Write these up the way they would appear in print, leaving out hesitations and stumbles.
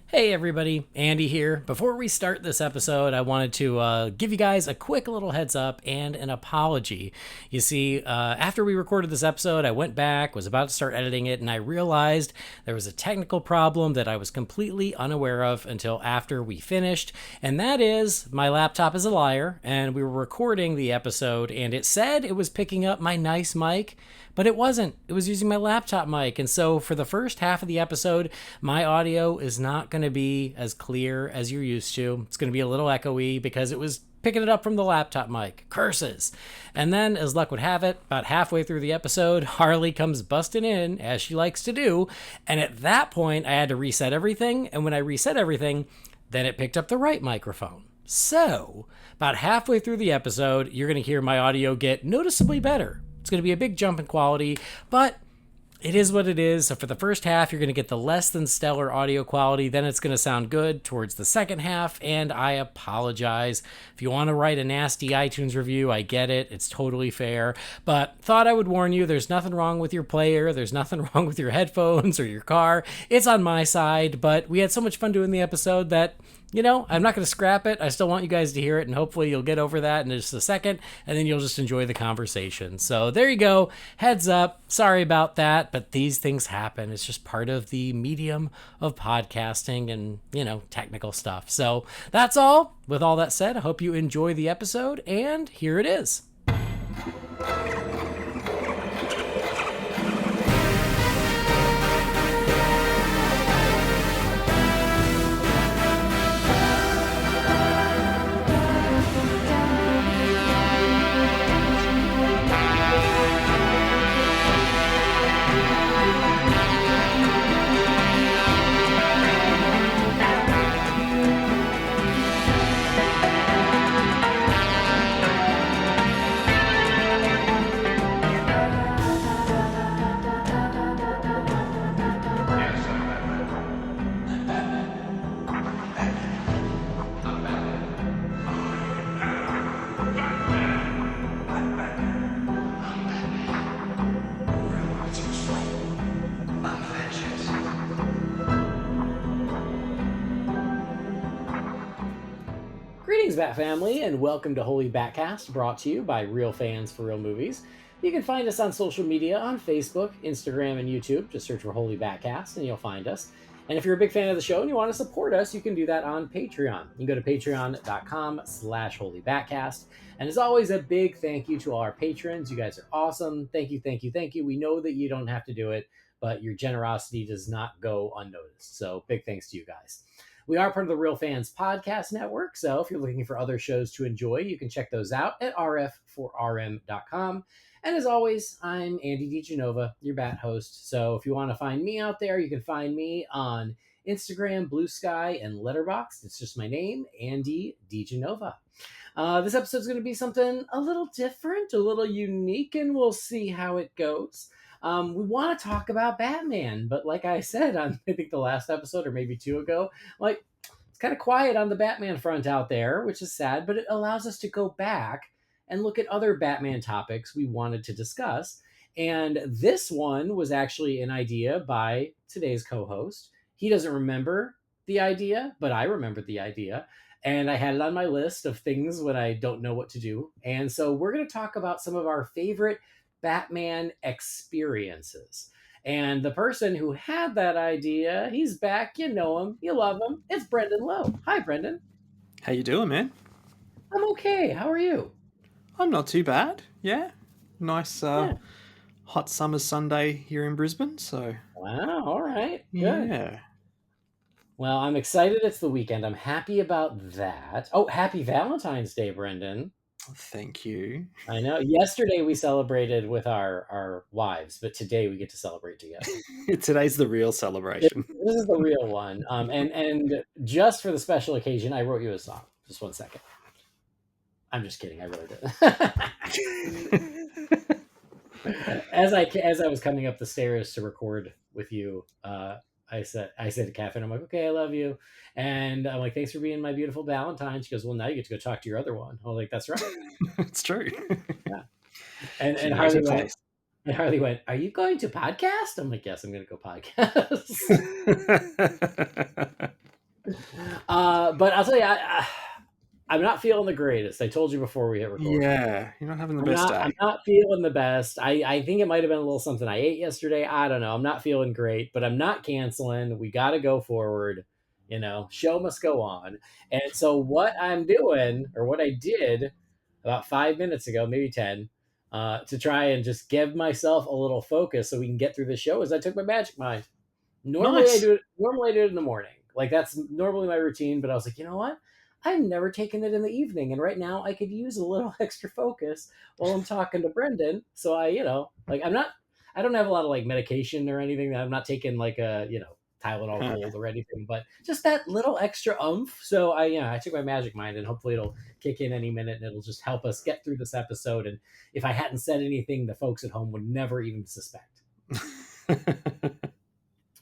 Hey everybody, Andy here. Before we start this episode, I wanted to give you guys a quick little heads up and an apology. You see, after we recorded this episode, I went back, was about to start editing it, and I realized there was a technical problem that I was completely unaware of until after we finished, and that is my laptop is a liar, and we were recording the episode, and it said it was picking up my nice mic, but it wasn't. It was using my laptop mic. And so for the first half of the episode, my audio is not going to be as clear as you're used to. It's going to be a little echoey because it was picking it up from the laptop mic. Curses. And then, as luck would have it, about halfway through the episode, Harley comes busting in, as she likes to do. And at that point, I had to reset everything. And when I reset everything, then it picked up the right microphone. So, about halfway through the episode, you're going to hear my audio get noticeably better. It's going to be a big jump in quality, but it is what it is. So for the first half, you're going to get the less than stellar audio quality. Then it's going to sound good towards the second half, and I apologize. If you want to write a nasty iTunes review, I get it. It's totally fair. But thought I would warn you, there's nothing wrong with your player. There's nothing wrong with your headphones or your car. It's on my side, but we had so much fun doing the episode that, you know, I'm not going to scrap it. I still want you guys to hear it, and hopefully you'll get over that in just a second, and then you'll just enjoy the conversation. So there you go. Heads up. Sorry about that, but these things happen. It's just part of the medium of podcasting and, you know, technical stuff. So that's all. With all that said, I hope you enjoy the episode, and here it is. Greetings, Bat Family, and welcome to Holy BatCast, brought to you by Real Fans for Real Movies. You can find us on social media on Facebook, Instagram, and YouTube. Just search for Holy BatCast, and you'll find us. And if you're a big fan of the show and you want to support us, you can do that on Patreon. You can go to patreon.com/HolyBatCast. And as always, a big thank you to all our patrons. You guys are awesome. Thank you, thank you, thank you. We know that you don't have to do it, but your generosity does not go unnoticed. So big thanks to you guys. We are part of the Real Fans Podcast Network, so if you're looking for other shows to enjoy, you can check those out at rf4rm.com. And as always, I'm Andy DiGenova, your Bat host. So if you want to find me out there, you can find me on Instagram, Blue Sky, and Letterboxd. It's just my name, Andy DiGenova. This episode is going to be something a little different, a little unique, and we'll see how it goes. We want to talk about Batman, but like I said on I think the last episode or maybe two ago, like it's kind of quiet on the Batman front out there, which is sad, but it allows us to go back and look at other Batman topics we wanted to discuss. And this one was actually an idea by today's co-host. He doesn't remember the idea, but I remembered the idea. And I had it on my list of things when I don't know what to do. And so we're going to talk about some of our favorite Batman experiences. And the person who had that idea, he's back. You know him. You love him. It's Brendan Lowe. Hi, Brendan. How you doing, man? I'm okay. How are you? I'm not too bad. Yeah. Nice hot summer Sunday here in Brisbane. So. Wow. All right. Good. Yeah. Well, I'm excited it's the weekend. I'm happy about that. Oh, happy Valentine's Day, Brendan. Thank you. I know. Yesterday we celebrated with our wives, but today we get to celebrate together. Today's the real celebration. This is the real one. And just for the special occasion, I wrote you a song. Just 1 second. I'm just kidding. I wrote it. As I was coming up the stairs to record with you, I said to Catherine, I'm like, okay, I love you. And I'm like, thanks for being my beautiful Valentine. She goes, well, now you get to go talk to your other one. I'm like, that's right. It's true. Yeah. And Harley went, are you going to podcast? I'm like, yes, I'm going to go podcast. But I'll tell you, I'm not feeling the greatest. I told you before we hit record. Yeah, you're not having the best I'm day. not feeling the best. I think it might have been a little something I ate yesterday. I don't know. I'm not feeling great, but I'm not canceling. We got to go forward. Show must go on. And so what I'm doing, or what I did about 5 minutes ago, maybe 10, to try and just give myself a little focus so we can get through the show, is I took my magic mind. Normally I Nice. do it. Normally I do it in the morning. Like that's normally my routine. But I was like, you know what? I've never taken it in the evening, and right now I could use a little extra focus while I'm talking to Brendan. So like I'm not. I don't have a lot of like medication or anything. I'm not taking like a Tylenol Gold or anything, but just that little extra oomph. So I took my magic mind, and hopefully it'll kick in any minute, and it'll just help us get through this episode. And if I hadn't said anything, the folks at home would never even suspect.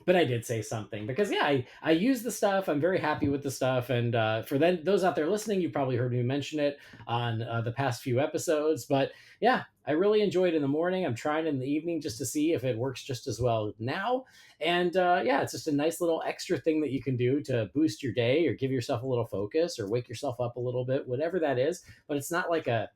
But I did say something because I use the stuff. I'm very happy with the stuff, and for those out there listening, you probably heard me mention it on the past few episodes. But yeah, I really enjoy it in the morning. I'm trying in the evening just to see if it works just as well now. And it's just a nice little extra thing that you can do to boost your day or give yourself a little focus or wake yourself up a little bit, whatever that is. But it's not like an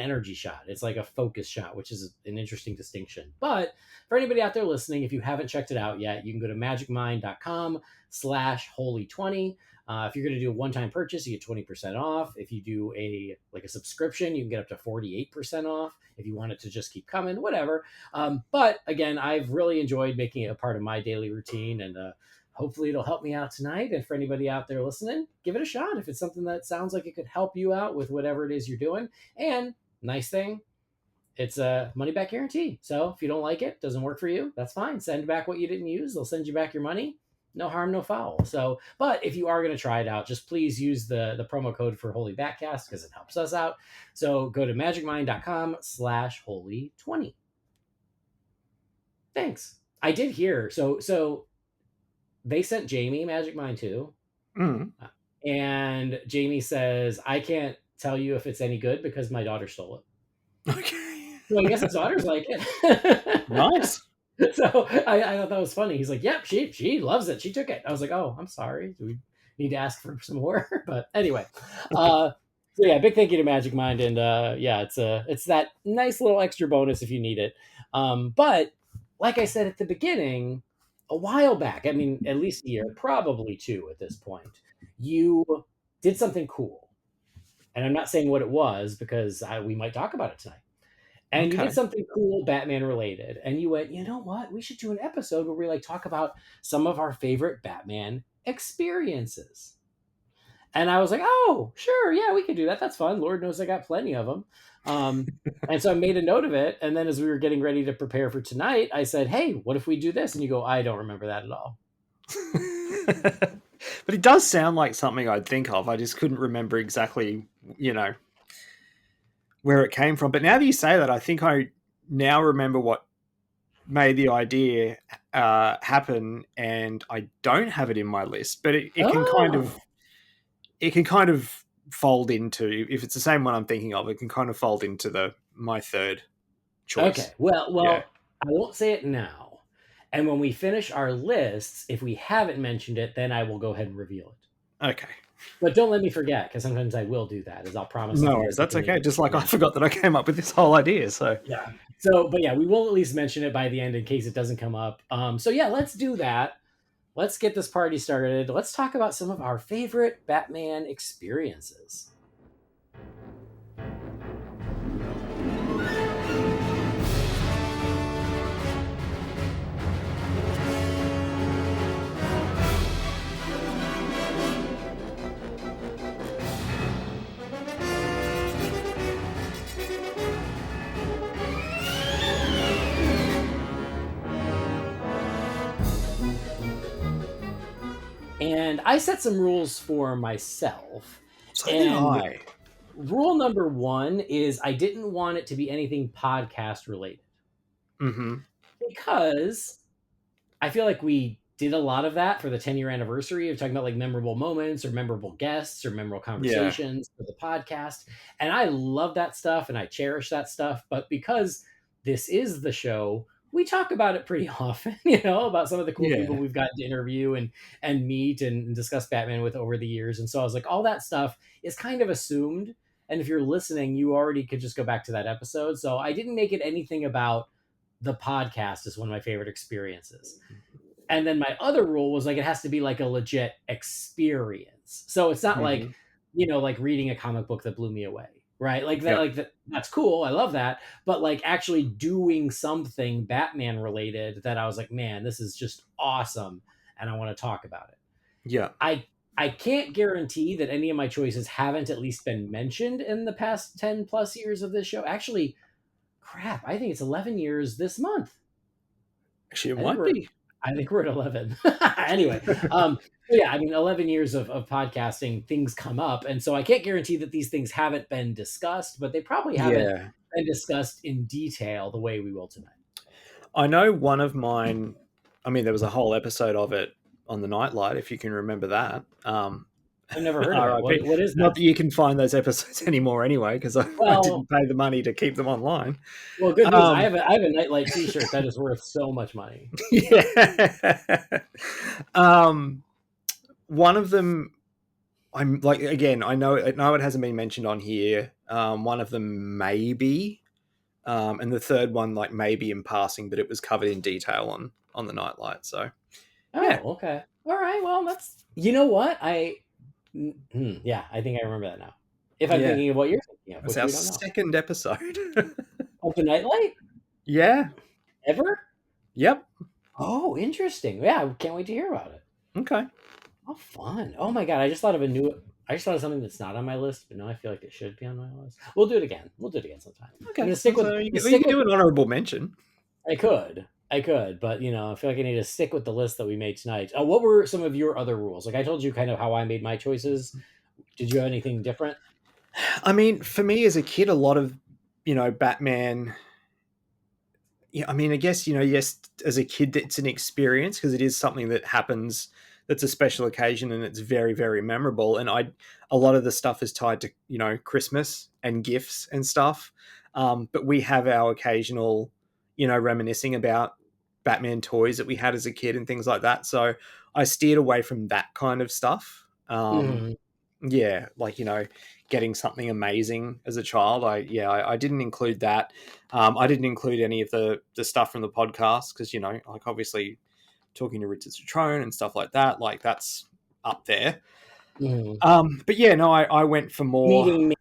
energy shot. It's like a focus shot, which is an interesting distinction. But for anybody out there listening, if you haven't checked it out yet, you can go to magicmind.com/holy20. If you're going to do a one-time purchase, you get 20% off. If you do a subscription, you can get up to 48% off. If you want it to just keep coming, whatever. But again, I've really enjoyed making it a part of my daily routine, and hopefully it'll help me out tonight. And for anybody out there listening, give it a shot if it's something that sounds like it could help you out with whatever it is you're doing. And nice thing, it's a money back guarantee. So if you don't like it, doesn't work for you, that's fine. Send back what you didn't use. They'll send you back your money. No harm, no foul. So, but if you are going to try it out, just please use the promo code for Holy BatCast because it helps us out. So go to magicmind.com/holy20. Thanks. I did hear. So they sent Jamie Magic Mind too. Mm. And Jamie says, I can't tell you if it's any good because my daughter stole it. Okay. So I guess his daughter's like it. Nice. So I thought that was funny. He's like, yep, she loves it. She took it. I was like, oh, I'm sorry. Do we need to ask for some more? But anyway, so yeah, big thank you to Magic Mind. And it's that nice little extra bonus if you need it. But like I said at the beginning, a while back, I mean, at least a year, probably two at this point, you did something cool. And I'm not saying what it was because we might talk about it tonight. And you did something cool Batman related. And you went, you know what? We should do an episode where we like talk about some of our favorite Batman experiences. And I was like, oh, sure. Yeah, we could do that. That's fun. Lord knows I got plenty of them. And so I made a note of it. And then as we were getting ready to prepare for tonight, I said, hey, what if we do this? And you go, I don't remember that at all. But it does sound like something I'd think of. I just couldn't remember exactly, where it came from. But now that you say that, I think I now remember what made the idea happen, and I don't have it in my list. But it can kind of fold into, if it's the same one I'm thinking of, it can kind of fold into my third choice. Okay. Well, yeah. I won't say it now. And when we finish our lists, if we haven't mentioned it, then I will go ahead and reveal it. Okay. But don't let me forget, because sometimes I will do that, as I'll promise. No worries, that's okay. Just like I forgot that I came up with this whole idea. So yeah. So, but yeah, we will at least mention it by the end in case it doesn't come up. So yeah, let's do that. Let's get this party started. Let's talk about some of our favorite Batman experiences. And I set some rules for myself. So did I. Rule number one is I didn't want it to be anything podcast related. Mm-hmm. Because I feel like we did a lot of that for the 10-year anniversary of talking about like memorable moments or memorable guests or memorable conversations for the podcast. And I love that stuff and I cherish that stuff. But because this is the show we talk about it pretty often, you know, about some of the cool people Yeah. we've gotten to interview and meet and discuss Batman with over the years. And so I was like, all that stuff is kind of assumed. And if you're listening, you already could just go back to that episode. So I didn't make it anything about the podcast as one of my favorite experiences. And then my other rule was like it has to be like a legit experience. So it's not like, Mm-hmm. you know, like reading a comic book that blew me away, right? Yep. That's cool. I love that. But like actually doing something Batman related that I was like, man, this is just awesome and I want to talk about it. Yeah. I can't guarantee that any of my choices haven't at least been mentioned in the past 10 plus years of this show. Actually, crap, I think it's 11 years this month. Actually, it I think might we're be. I think we're at 11. Anyway, yeah, I mean, 11 years of podcasting, things come up. And so I can't guarantee that these things haven't been discussed, but they probably haven't Yeah. been discussed in detail the way we will tonight. I know one of mine, I mean, there was a whole episode of it on the Nightlight, if you can remember that. I've never heard of it. RIP. What is Not that? that you can find those episodes anymore anyway, because I Well, didn't pay the money to keep them online. good news. Um, I have a Nightlight t-shirt that is worth so much money. yeah. um, one of them, I'm like, again, I know it hasn't been mentioned on here. One of them maybe, and the third one like maybe in passing, but it was covered in detail on the Nightlight. So yeah, Oh, okay. All right. Well, that's, you know what? Yeah, I think I remember that now. If I'm yeah, thinking of what you're thinking of, that's which our we don't know. second episode. Of the Nightlight? Yeah. Ever? Yep. Oh, interesting. Yeah, I can't wait to hear about it. Okay. Oh, fun. Oh my god, I just thought of something that's not on my list, but now I feel like it should be on my list. We'll do it again. We'll do it again sometime. I'm Okay. gonna stick with So you stick can with do an honorable mention. I could, but you know, I feel like I need to stick with the list that we made tonight. What were some of your other rules? Like I told you kind of how I made my choices. Did you have anything different? I mean, for me as a kid, a lot of, Batman. Yeah, I mean, I guess, yes, as a kid, it's an experience because it is something that happens that's a special occasion and it's very, very memorable. And a lot of the stuff is tied to, Christmas and gifts and stuff. But we have our occasional, reminiscing about Batman toys that we had as a kid and things like that. So I steered away from that kind of stuff. Mhm. Yeah, like, getting something amazing as a child. I didn't include that. I didn't include any of the stuff from the podcast because, like obviously talking to Richard Citrone and stuff like that, like that's up there. Mhm. But yeah, no, I went for more. Meeting me,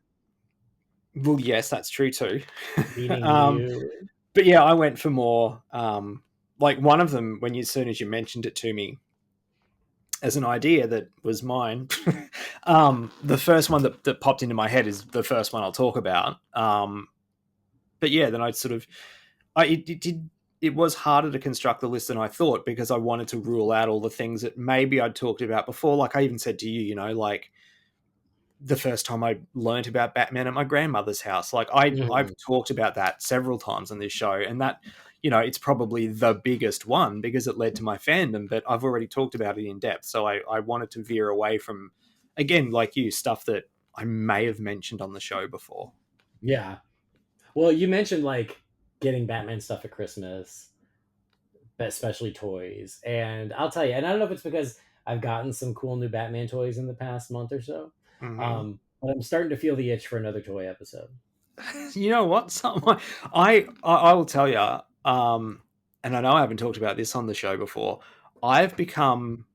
Well, yes, that's true too. meeting um, you. but yeah, I went for more. Like one of them, as soon as you mentioned it to me, as an idea that was mine. The first one that popped into my head is the first one I'll talk about. But yeah, then it was harder to construct the list than I thought because I wanted to rule out all the things that maybe I'd talked about before. Like I even said to you, like the first time I learned about Batman at my grandmother's house. Like I've Mhm. talked about that several times on this show, and that, it's probably the biggest one because it led to my fandom, but I've already talked about it in depth. So I wanted to veer away from, again, like you, stuff that I may have mentioned on the show before. Yeah. Well, you mentioned like getting Batman stuff at Christmas, especially toys. And I'll tell you, and I don't know if it's because I've gotten some cool new Batman toys in the past month or so, Mm-hmm. but I'm starting to feel the itch for another toy episode. You know what? I will tell you, and I know I haven't talked about this on the show before. I've become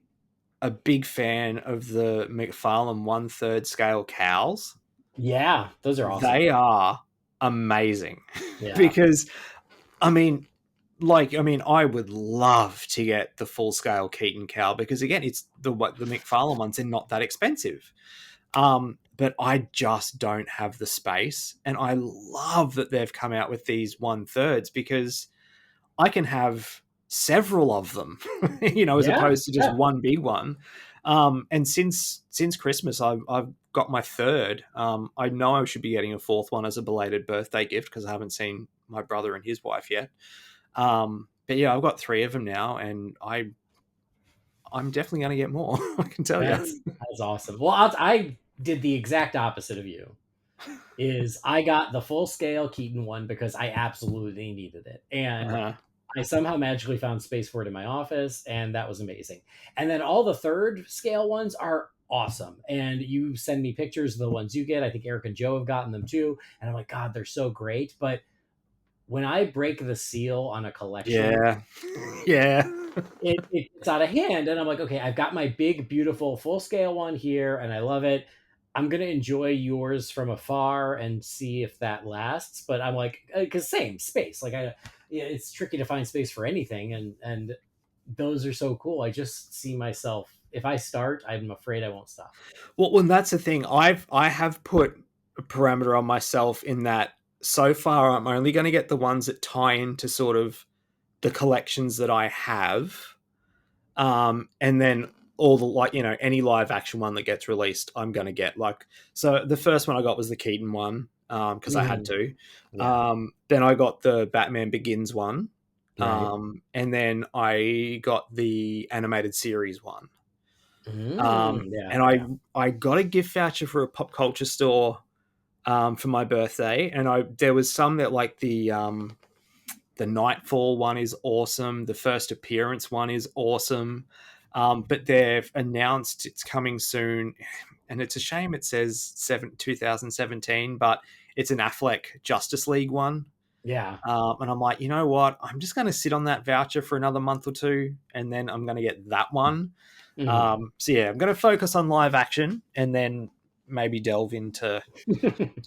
a big fan of the McFarlane 1/3 scale cows. Yeah, those are awesome. They are amazing Yeah. because I mean, I would love to get the full scale Keaton cow because again, it's the McFarlane ones. They're not that expensive, but I just don't have the space, and I love that they've come out with these 1/3s because I can have several of them, as Yeah. opposed to just Yeah. one big one. And since Christmas, I've got my third. I know I should be getting a fourth one as a belated birthday gift because I haven't seen my brother and his wife yet. But yeah, I've got three of them now, and I'm definitely going to get more. I can tell you. That's awesome. Well, I did the exact opposite of you. Is I got the full scale Keaton one because I absolutely needed it, and Uh-huh. I somehow magically found space for it in my office, and that was amazing. And then all the third scale ones are awesome. And you send me pictures of the ones you get. I think Eric and Joe have gotten them too. And I'm like, God, they're so great. But when I break the seal on a collection, Yeah. Yeah. it's out of hand. And I'm like, okay, I've got my big, beautiful full scale one here, and I love it. I'm gonna enjoy yours from afar and see if that lasts. But I'm like, because same space. Like it's tricky to find space for anything, and those are so cool. I just see myself. If I start, I'm afraid I won't stop. Well, and that's the thing. I have put a parameter on myself in that so far I'm only going to get the ones that tie into sort of the collections that I have. And then all the, like, any live action one that gets released, I'm going to get. Like, so the first one I got was the Keaton one, because I had to. Yeah. Then I got the Batman Begins one. Right. And then I got the animated series one. Yeah. And I got a gift voucher for a pop culture store for my birthday, and there was some that, like, the Nightfall one is awesome. The first appearance one is awesome. But they've announced it's coming soon, and it's a shame it says 2017, but it's an Affleck Justice League one. Yeah. And I'm like, you know what? I'm just going to sit on that voucher for another month or two, and then I'm going to get that one. So yeah, I'm going to focus on live action, and then maybe delve into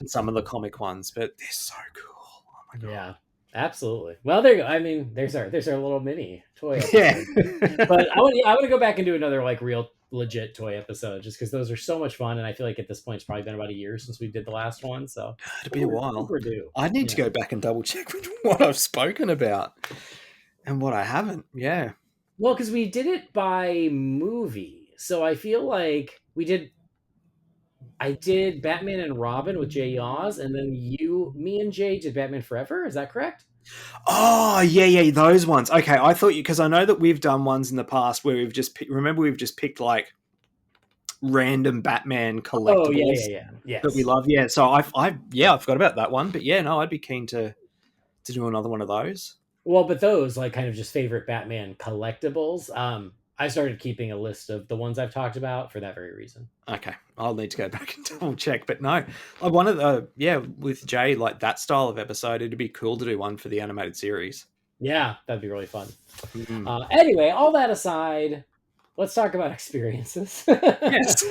some of the comic ones. But they're so cool. Oh my god. Yeah. Absolutely. Well, there you go. I mean, there's our little mini toy Yeah. episode. But I want to go back and do another like real legit toy episode, just because those are so much fun, and I feel like at this point it's probably been about a year since we did the last one, so It'll be a while. overdue. I need to go back and double check what I've spoken about and what I haven't. Yeah. Well, because we did it by movie, so I feel like I did Batman and Robin with Jay Yaws, and then me and Jay did Batman Forever. Is that correct? Oh, yeah, those ones. Okay, I thought because I know that we've done ones in the past where we've just picked like random Batman collectibles. Oh yeah. Yes. That we love. Yeah, so I forgot about that one, but yeah, no, I'd be keen to do another one of those. Well, but those like kind of just favorite Batman collectibles. I started keeping a list of the ones I've talked about for that very reason. Okay, I'll need to go back and double check. But no, I wanted with Jay, like that style of episode, it'd be cool to do one for the animated series. Yeah, that'd be really fun. Mm-hmm. Anyway, all that aside, let's talk about experiences. Yes.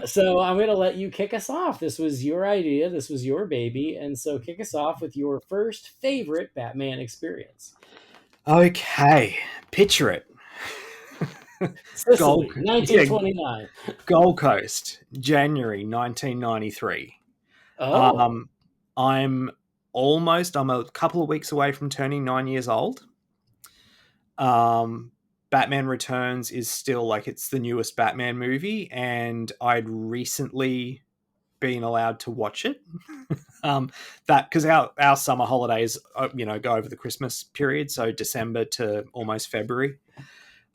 So I'm going to let you kick us off. This was your idea. This was your baby. And so kick us off with your first favorite Batman experience. Okay, picture it. Sicily, 1929. Gold Coast, January 1993. Oh. I'm a couple of weeks away from turning 9 years old. Batman Returns is still like it's the newest Batman movie, and I'd recently been allowed to watch it. That because our summer holidays, go over the Christmas period, so December to almost February.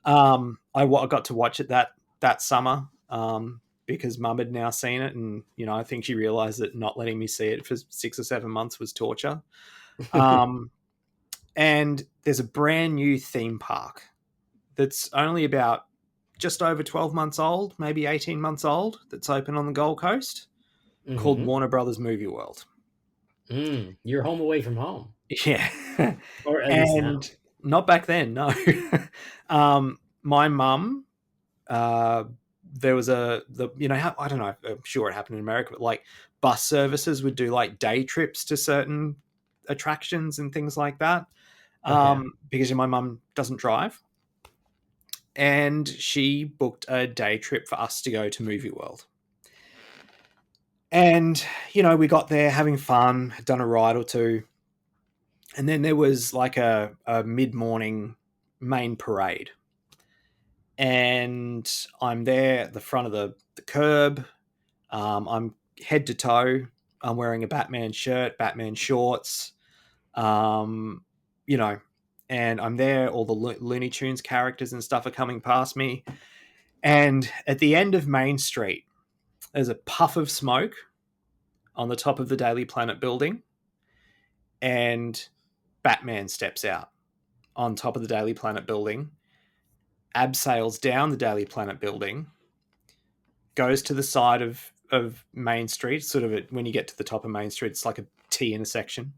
I got to watch it that summer because Mum had now seen it, and I think she realized that not letting me see it for 6 or 7 months was torture. And there's a brand new theme park that's only about just over 12 months old, maybe 18 months old, that's open on the Gold Coast, called Warner Brothers Movie World. You're home away from home. Yeah. Or at least now. Not back then, no. My mum, there was I don't know, I'm sure it happened in America, but like bus services would do like day trips to certain attractions and things like that. Okay. Because my mum doesn't drive. And she booked a day trip for us to go to Movie World. And, we got there having fun, had done a ride or two. And then there was like a mid-morning main parade. And I'm there at the front of the curb. I'm head to toe. I'm wearing a Batman shirt, Batman shorts, and I'm there. All the Looney Tunes characters and stuff are coming past me. And at the end of Main Street, there's a puff of smoke on the top of the Daily Planet building, and Batman steps out on top of the Daily Planet building, abseils down the Daily Planet building, goes to the side of Main Street, sort of when you get to the top of Main Street, it's like a T intersection.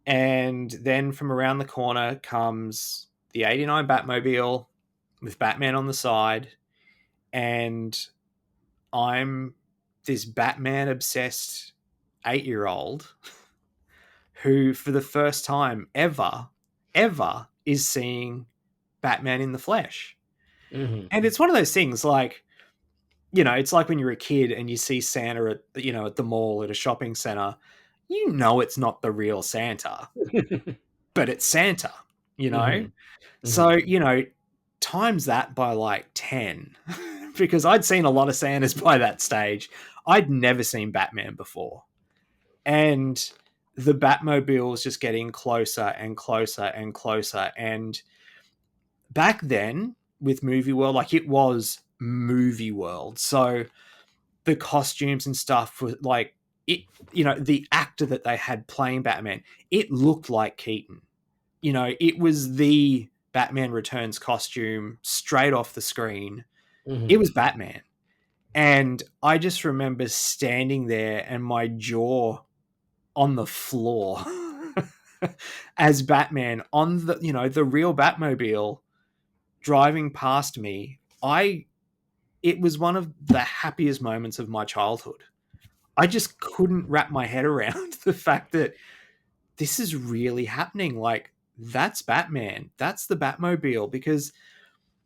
And then from around the corner comes the 89 Batmobile with Batman on the side. And I'm this Batman obsessed 8-year-old who, for the first time ever, is seeing Batman in the flesh. Mm-hmm. And it's one of those things like, it's like when you're a kid and you see Santa at the mall, at a shopping center, it's not the real Santa, but it's Santa, Mm-hmm. So, times that by like 10, because I'd seen a lot of Santas by that stage. I'd never seen Batman before. And the Batmobile was just getting closer and closer and closer. And back then with Movie World, like, it was Movie World. So the costumes and stuff were like, the actor that they had playing Batman, it looked like Keaton. It was the Batman Returns costume straight off the screen. Mm-hmm. It was Batman. And I just remember standing there and my jaw on the floor as Batman on the real Batmobile driving past me. It was one of the happiest moments of my childhood. I just couldn't wrap my head around the fact that this is really happening. Like, that's Batman. That's the Batmobile. Because,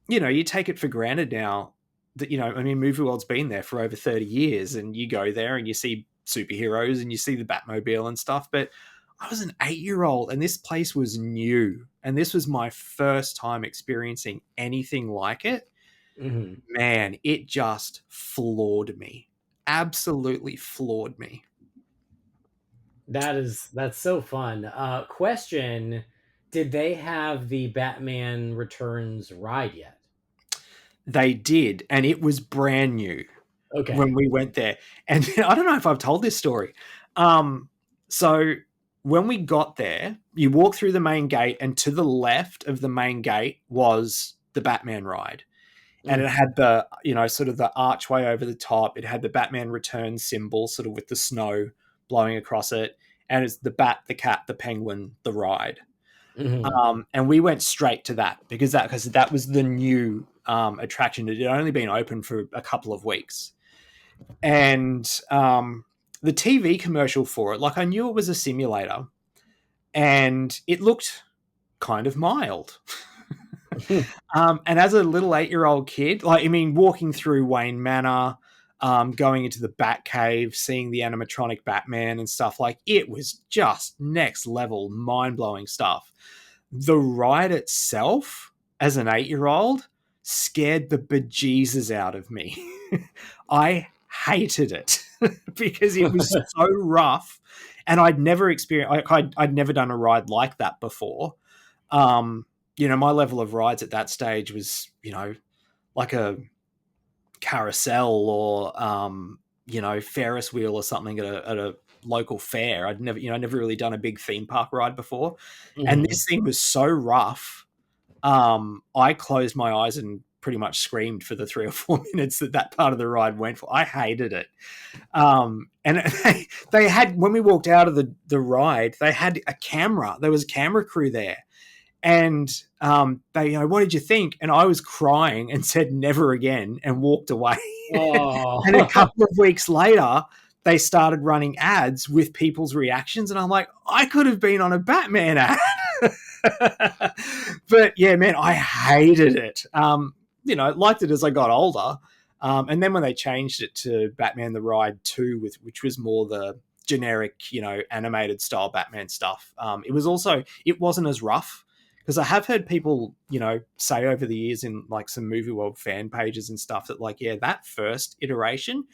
you take it for granted now that, Movie World's been there for over 30 years, and you go there and you see superheroes and you see the Batmobile and stuff. But I was an 8-year-old and this place was new. And this was my first time experiencing anything like it. Mm-hmm. Man, it just floored me. Absolutely floored me. That's so fun. Question: did they have the Batman Returns ride yet? They did, and it was brand new when Okay. we went there. And I don't know if I've told this story. So when we got there, you walk through the main gate, and to the left of the main gate was the Batman ride. And it had the, sort of the archway over the top. It had the Batman Returns symbol, sort of with the snow blowing across it. And it's the bat, the cat, the penguin, the ride. Mm-hmm. And we went straight to that because that was the new attraction. It had only been open for a couple of weeks. And the TV commercial for it, like, I knew it was a simulator and it looked kind of mild. And as a little 8-year-old kid, walking through Wayne Manor, going into the Batcave, seeing the animatronic Batman and stuff, like, it was just next level, mind-blowing stuff. The ride itself, as an 8-year-old, scared the bejesus out of me. I hated it because it was so rough, and I'd never experienced. I'd never done a ride like that before. My level of rides at that stage was, like a carousel or, Ferris wheel or something at a local fair. I'd never really done a big theme park ride before. Mm-hmm. And this thing was so rough. I closed my eyes and pretty much screamed for the 3 or 4 minutes that part of the ride went for. I hated it. And they had, when we walked out of the ride, they had a camera. There was a camera crew there. And they, what did you think? And I was crying and said never again and walked away. Oh. And a couple of weeks later, they started running ads with people's reactions. And I'm like, I could have been on a Batman ad. But yeah, man, I hated it. Liked it as I got older. And then when they changed it to Batman the Ride 2, which was more the generic, animated style Batman stuff, it wasn't as rough. Because I have heard people, say over the years in like some Movie World fan pages and stuff that, like, yeah, that first iteration,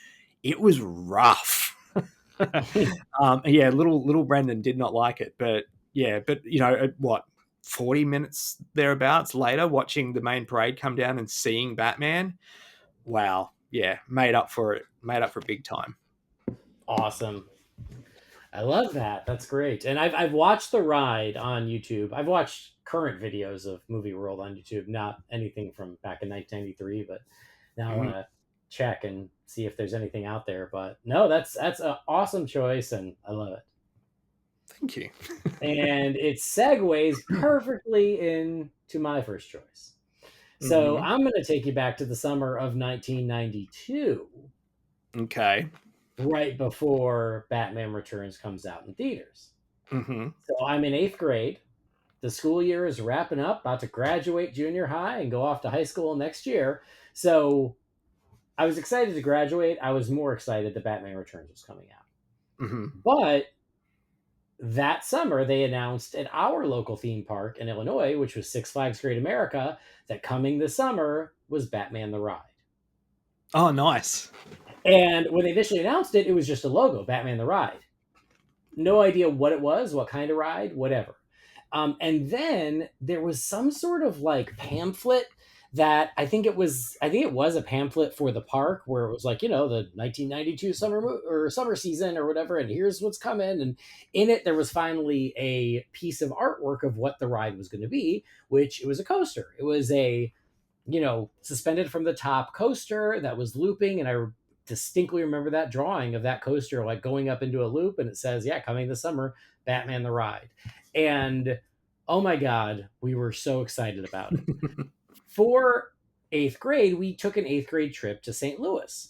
it was rough. Yeah, little Brendan did not like it, but 40 minutes thereabouts later, watching the main parade come down and seeing Batman, wow, yeah, made up for it big time. Awesome. I love that. That's great. And I've watched the ride on YouTube. I've watched current videos of Movie World on YouTube, not anything from back in 1993, but now I want to check and see if there's anything out there. But no, that's an awesome choice, and I love it. Thank you. And it segues perfectly into my first choice. So I'm going to take you back to the summer of 1992. Okay. Right before Batman Returns comes out in theaters. Mm-hmm. So I'm in 8th grade. The school year is wrapping up, about to graduate junior high and go off to high school next year. So I was excited to graduate. I was more excited that Batman Returns was coming out. Mm-hmm. But that summer, they announced at our local theme park in Illinois, which was Six Flags Great America, that coming this summer was Batman the Ride. Oh, nice. And when they initially announced it, it was just a logo, Batman the Ride. No idea what it was, what kind of ride, whatever. And then there was some sort of like pamphlet that I think it was a pamphlet for the park where it was like, the 1992 summer season or whatever, and here's what's coming. And in it, there was finally a piece of artwork of what the ride was going to be, which it was a coaster. It was a, suspended from the top coaster that was looping, and I distinctly remember that drawing of that coaster like going up into a loop, and it says, yeah, coming this summer, Batman the Ride. And oh my god, we were so excited about it. For 8th grade, we took an 8th grade trip to St. Louis,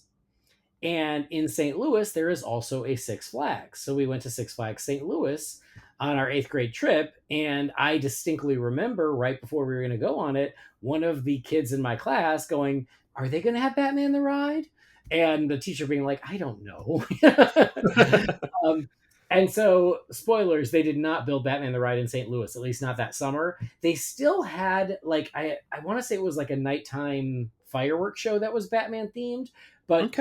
and in St. Louis there is also a Six Flags. So we went to Six Flags St. Louis on our 8th grade trip, and I distinctly remember right before we were going to go on it, one of the kids in my class going, are they going to have Batman the Ride? And the teacher being like, I don't know. And so, spoilers, they did not build Batman the Ride in St. Louis, at least not that summer. They still had, like, I want to say it was like a nighttime fireworks show that was Batman themed, but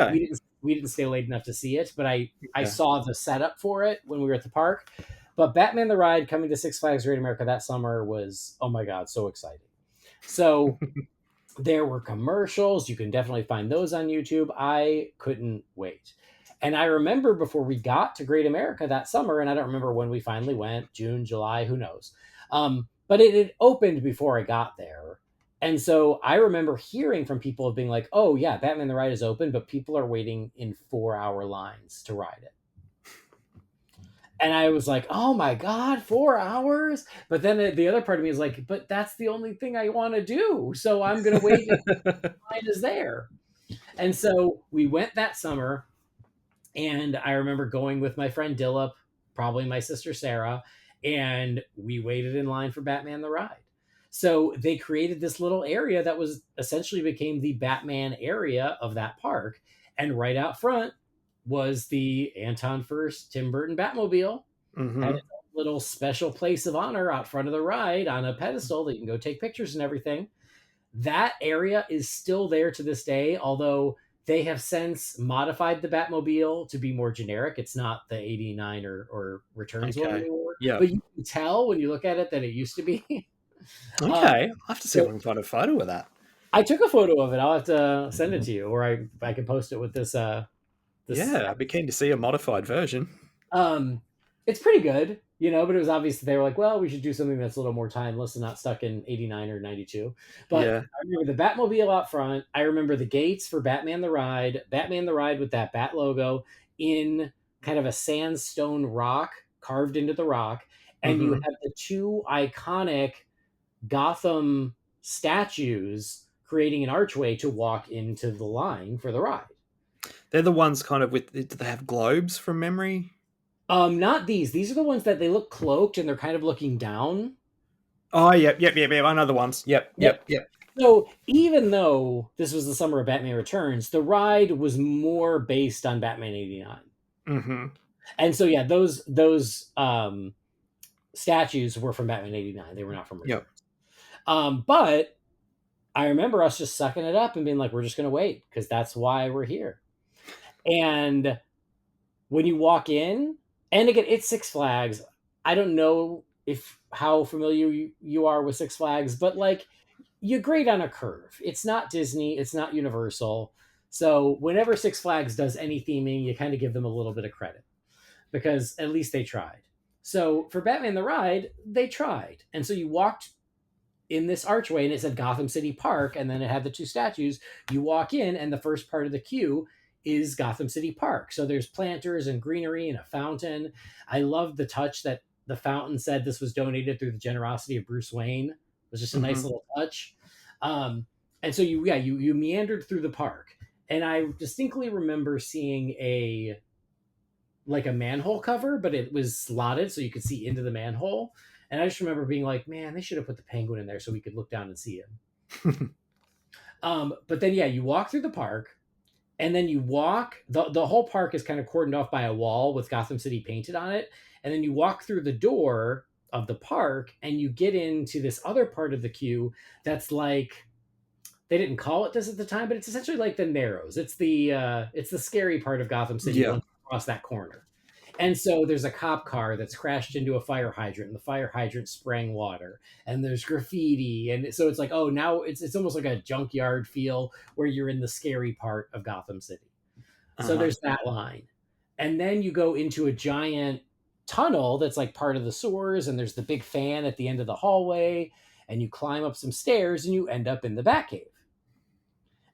we didn't stay late enough to see it. But I saw the setup for it when we were at the park. But Batman the Ride coming to Six Flags Great America that summer was, oh my god, so exciting. So there were commercials. You can definitely find those on YouTube. I couldn't wait. And I remember before we got to Great America that summer, and I don't remember when we finally went, June, July, who knows. But it had opened before I got there. And so I remember hearing from people being like, oh yeah, Batman the Ride is open, but people are waiting in 4-hour lines to ride it. And I was like, oh my God, 4 hours? But then the other part of me is like, but that's the only thing I want to do. So I'm going to wait until the line is there. And so we went that summer. And I remember going with my friend Dillip, probably my sister Sarah, and we waited in line for Batman the Ride. So they created this little area that was essentially became the Batman area of that park. And right out front was the Anton Furst Tim Burton Batmobile. Mm-hmm. Had a little special place of honor out front of the ride on a pedestal that you can go take pictures and everything. That area is still there to this day, although they have since modified the Batmobile to be more generic. It's not the 89 or Returns one anymore. Yeah. But you can tell when you look at it that it used to be. Okay. I'll have to see if I can find a photo of that. I took a photo of it. I'll have to send it to you, or I can post it with this. Yeah, I'd be keen to see a modified version. It's pretty good, but it was obvious that they were like, well, we should do something that's a little more timeless and not stuck in 89 or 92. But yeah. I remember the Batmobile out front. I remember the gates for Batman the Ride with that Bat logo in kind of a sandstone rock carved into the rock. And you have the two iconic Gotham statues creating an archway to walk into the line for the ride. They're the ones kind of do they have globes from memory? Not these. These are the ones that they look cloaked and they're kind of looking down. Oh, yep. I know the ones. Yep. So even though this was the summer of Batman Returns, the ride was more based on Batman 89. Mm-hmm. And so, yeah, those statues were from Batman 89. They were not from Returns. Yep. But I remember us just sucking it up and being like, we're just going to wait because that's why we're here. And when you walk in, and again, it's Six Flags. I don't know how familiar you are with Six Flags, but like you grade on a curve. It's not Disney. It's not Universal. So whenever Six Flags does any theming, you kind of give them a little bit of credit. because at least they tried. So for Batman the Ride, they tried. And so you walked in this archway and it said Gotham City Park, and then it had the two statues. You walk in and the first part of the queue is Gotham City Park. So there's planters and greenery and a fountain. I love the touch that the fountain said this was donated through the generosity of Bruce Wayne. It was just a nice little touch. And so you meandered through the park, and I distinctly remember seeing a manhole cover, but it was slotted so you could see into the manhole. And I just remember being like, man, they should have put the penguin in there so we could look down and see him. But then, you walk through the park, and then you walk, the whole park is kind of cordoned off by a wall with Gotham City painted on it. And then you walk through the door of the park, and you get into this other part of the queue that's like, they didn't call it this at the time, but it's essentially like the Narrows. It's the scary part of Gotham City once you cross that corner. And so there's a cop car that's crashed into a fire hydrant, and the fire hydrant spraying water, and there's graffiti. And so it's like, oh, now it's almost like a junkyard feel where you're in the scary part of Gotham City. So there's that line. And then you go into a giant tunnel that's like part of the sewers, and there's the big fan at the end of the hallway, and you climb up some stairs and you end up in the Batcave.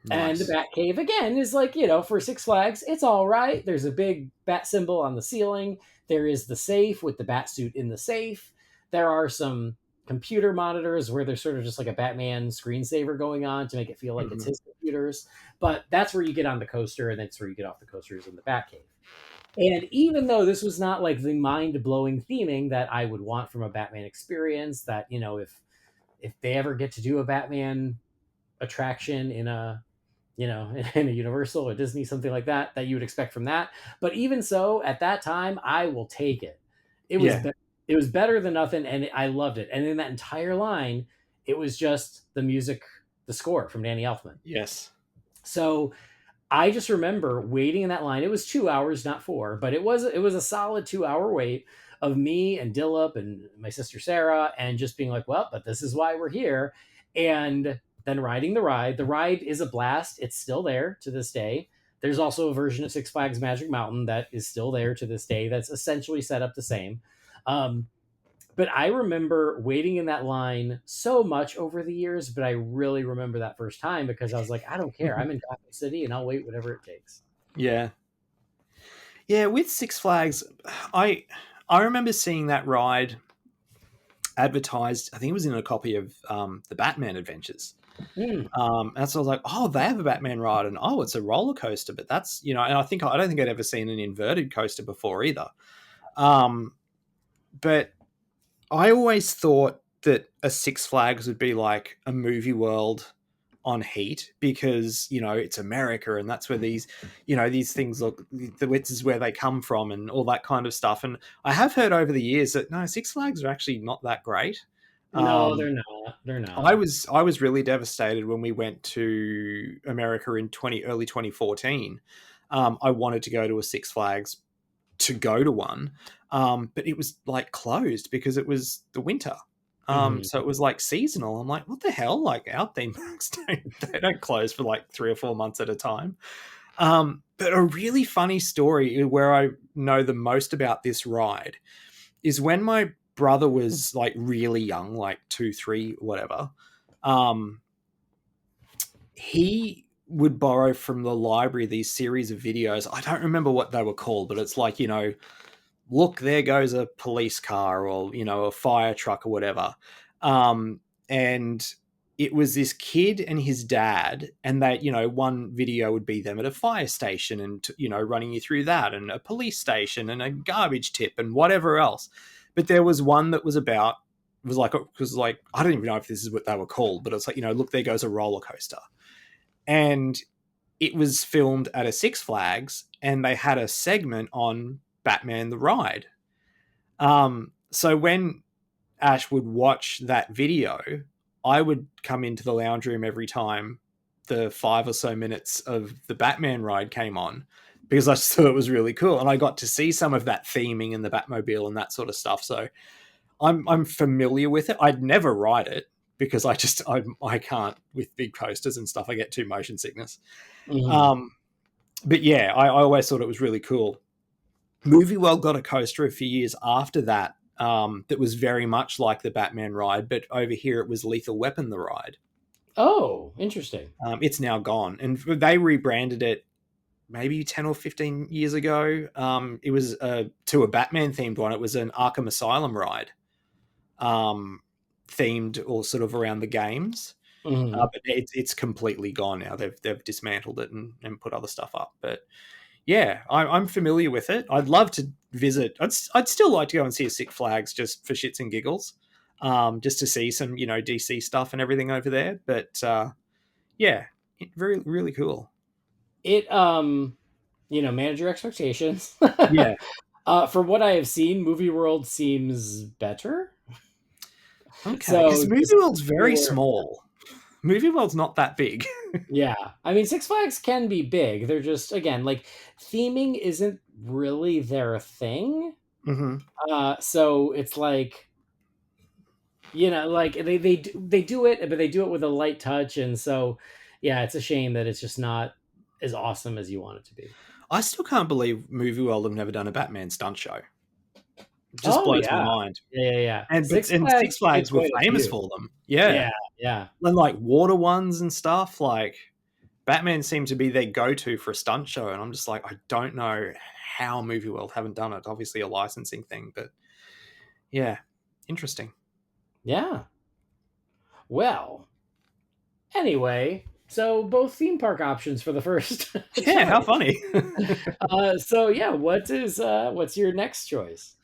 Nice. And the Batcave, again, is like, for Six Flags, it's all right. There's a big bat symbol on the ceiling. There is the safe with the bat suit in the safe. There are some computer monitors where there's sort of just like a Batman screensaver going on to make it feel like it's his computers. But that's where you get on the coaster, and that's where you get off the coasters in the Batcave. And even though this was not like the mind-blowing theming that I would want from a Batman experience, that, if they ever get to do a Batman attraction in a in a Universal or Disney, something like that you would expect from that. But even so, at that time, I will take it. It was better than nothing, and I loved it. And in that entire line, it was just the music, the score from Danny Elfman. Yes. So I just remember waiting in that line. It was 2 hours, not 4, but it was a solid 2-hour wait of me and Dillip and my sister Sarah, and just being like, well, but this is why we're here. And then riding the ride. The ride is a blast. It's still there to this day. There's also a version of Six Flags Magic Mountain that is still there to this day that's essentially set up the same. But I remember waiting in that line so much over the years, but I really remember that first time because I was like, I don't care. I'm in Gotham City and I'll wait whatever it takes. Yeah. Yeah, with Six Flags, I remember seeing that ride advertised. I think it was in a copy of the Batman Adventures. And so I was like, oh, they have a Batman ride, and oh, it's a roller coaster, but that's, and I don't think I'd ever seen an inverted coaster before either. But I always thought that a Six Flags would be like a movie world on heat because, it's America, and that's where these things look, this is where they come from and all that kind of stuff. And I have heard over the years that no, Six Flags are actually not that great. No, they're not. They're not. I was really devastated when we went to America in early 2014. I wanted to go to a Six Flags to go to one, but it was like closed because it was the winter. So it was like seasonal. I'm like, what the hell? Like our theme parks they don't close for like 3 or 4 months at a time. But a really funny story where I know the most about this ride is when my brother was like really young, like 2, 3, whatever. He would borrow from the library these series of videos. I don't remember what they were called, but it's like, look, there goes a police car or, a fire truck or whatever. And it was this kid and his dad, and they, one video would be them at a fire station and, running you through that, and a police station and a garbage tip and whatever else. But there was one that was I don't even know if this is what they were called, but it's like, look, there goes a roller coaster. And it was filmed at a Six Flags, and they had a segment on Batman the Ride. So when Ash would watch that video, I would come into the lounge room every time the 5 or so minutes of the Batman ride came on, because I just thought it was really cool. And I got to see some of that theming and the Batmobile and that sort of stuff. So I'm familiar with it. I'd never ride it because I can't with big coasters and stuff. I get too motion sickness. But yeah, I always thought it was really cool. Movie World got a coaster a few years after that that was very much like the Batman ride, but over here it was Lethal Weapon the ride. Oh, interesting. It's now gone, and they rebranded it maybe 10 or 15 years ago. It was to a Batman themed one. It was an Arkham Asylum ride, themed or sort of around the games. Mm-hmm. But it's completely gone now. They've dismantled it and put other stuff up. But yeah, I'm familiar with it. I'd love to visit. I'd still like to go and see a Six Flags just for shits and giggles, just to see some DC stuff and everything over there. But yeah, very really cool. It manage your expectations. Yeah. From what I have seen, Movie World seems better. Okay, So because Movie just World's very small. Movie World's not that big. yeah, I mean Six Flags can be big. They're just again like theming isn't really their thing. Mm-hmm. So it's like like they do it, but they do it with a light touch, and so yeah, it's a shame that it's just not as awesome as you want it to be. I still can't believe Movie World have never done a Batman stunt show. It just Oh blows my yeah, mind. yeah. And Six Six Flags did Flags were quite a famous few. for them. Yeah. Yeah. And like water ones and stuff. Like Batman seemed to be their go-to for a stunt show. And I'm just like, I don't know how Movie World haven't done it. Obviously a licensing thing, but yeah, interesting. Yeah. Well, anyway, so both theme park options for the first Yeah, how time. funny. So yeah, what's your next choice?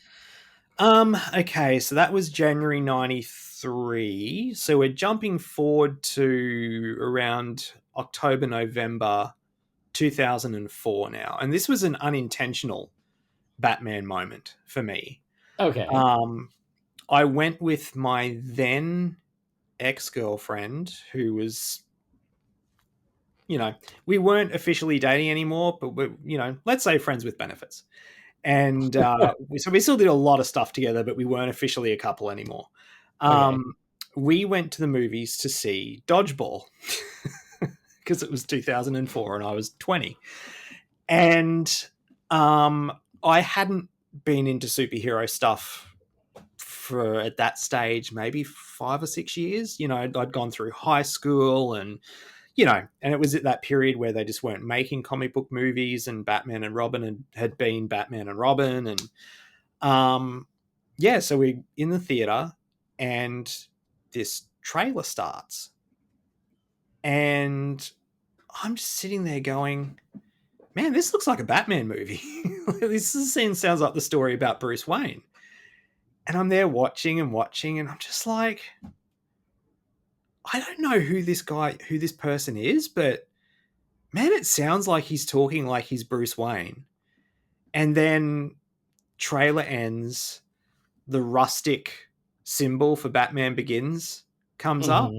Okay, so that was January 93. So we're jumping forward to around October, November 2004 now. And this was an unintentional Batman moment for me. Okay. I went with my then ex-girlfriend who was, we weren't officially dating anymore, but we're, let's say friends with benefits. And so we still did a lot of stuff together, but we weren't officially a couple anymore. Okay. We went to the movies to see Dodgeball because it was 2004 and I was 20. And I hadn't been into superhero stuff for at that stage maybe 5 or 6 years. I'd gone through high school and and it was at that period where they just weren't making comic book movies, and Batman and Robin had been Batman and Robin. And so we're in the theater and this trailer starts and I'm just sitting there going, man, this looks like a Batman movie. This scene sounds like the story about Bruce Wayne. And I'm there watching, and I'm just like, I don't know who this person is, but man, it sounds like he's talking like he's Bruce Wayne. And then trailer ends, the rustic symbol for Batman Begins comes up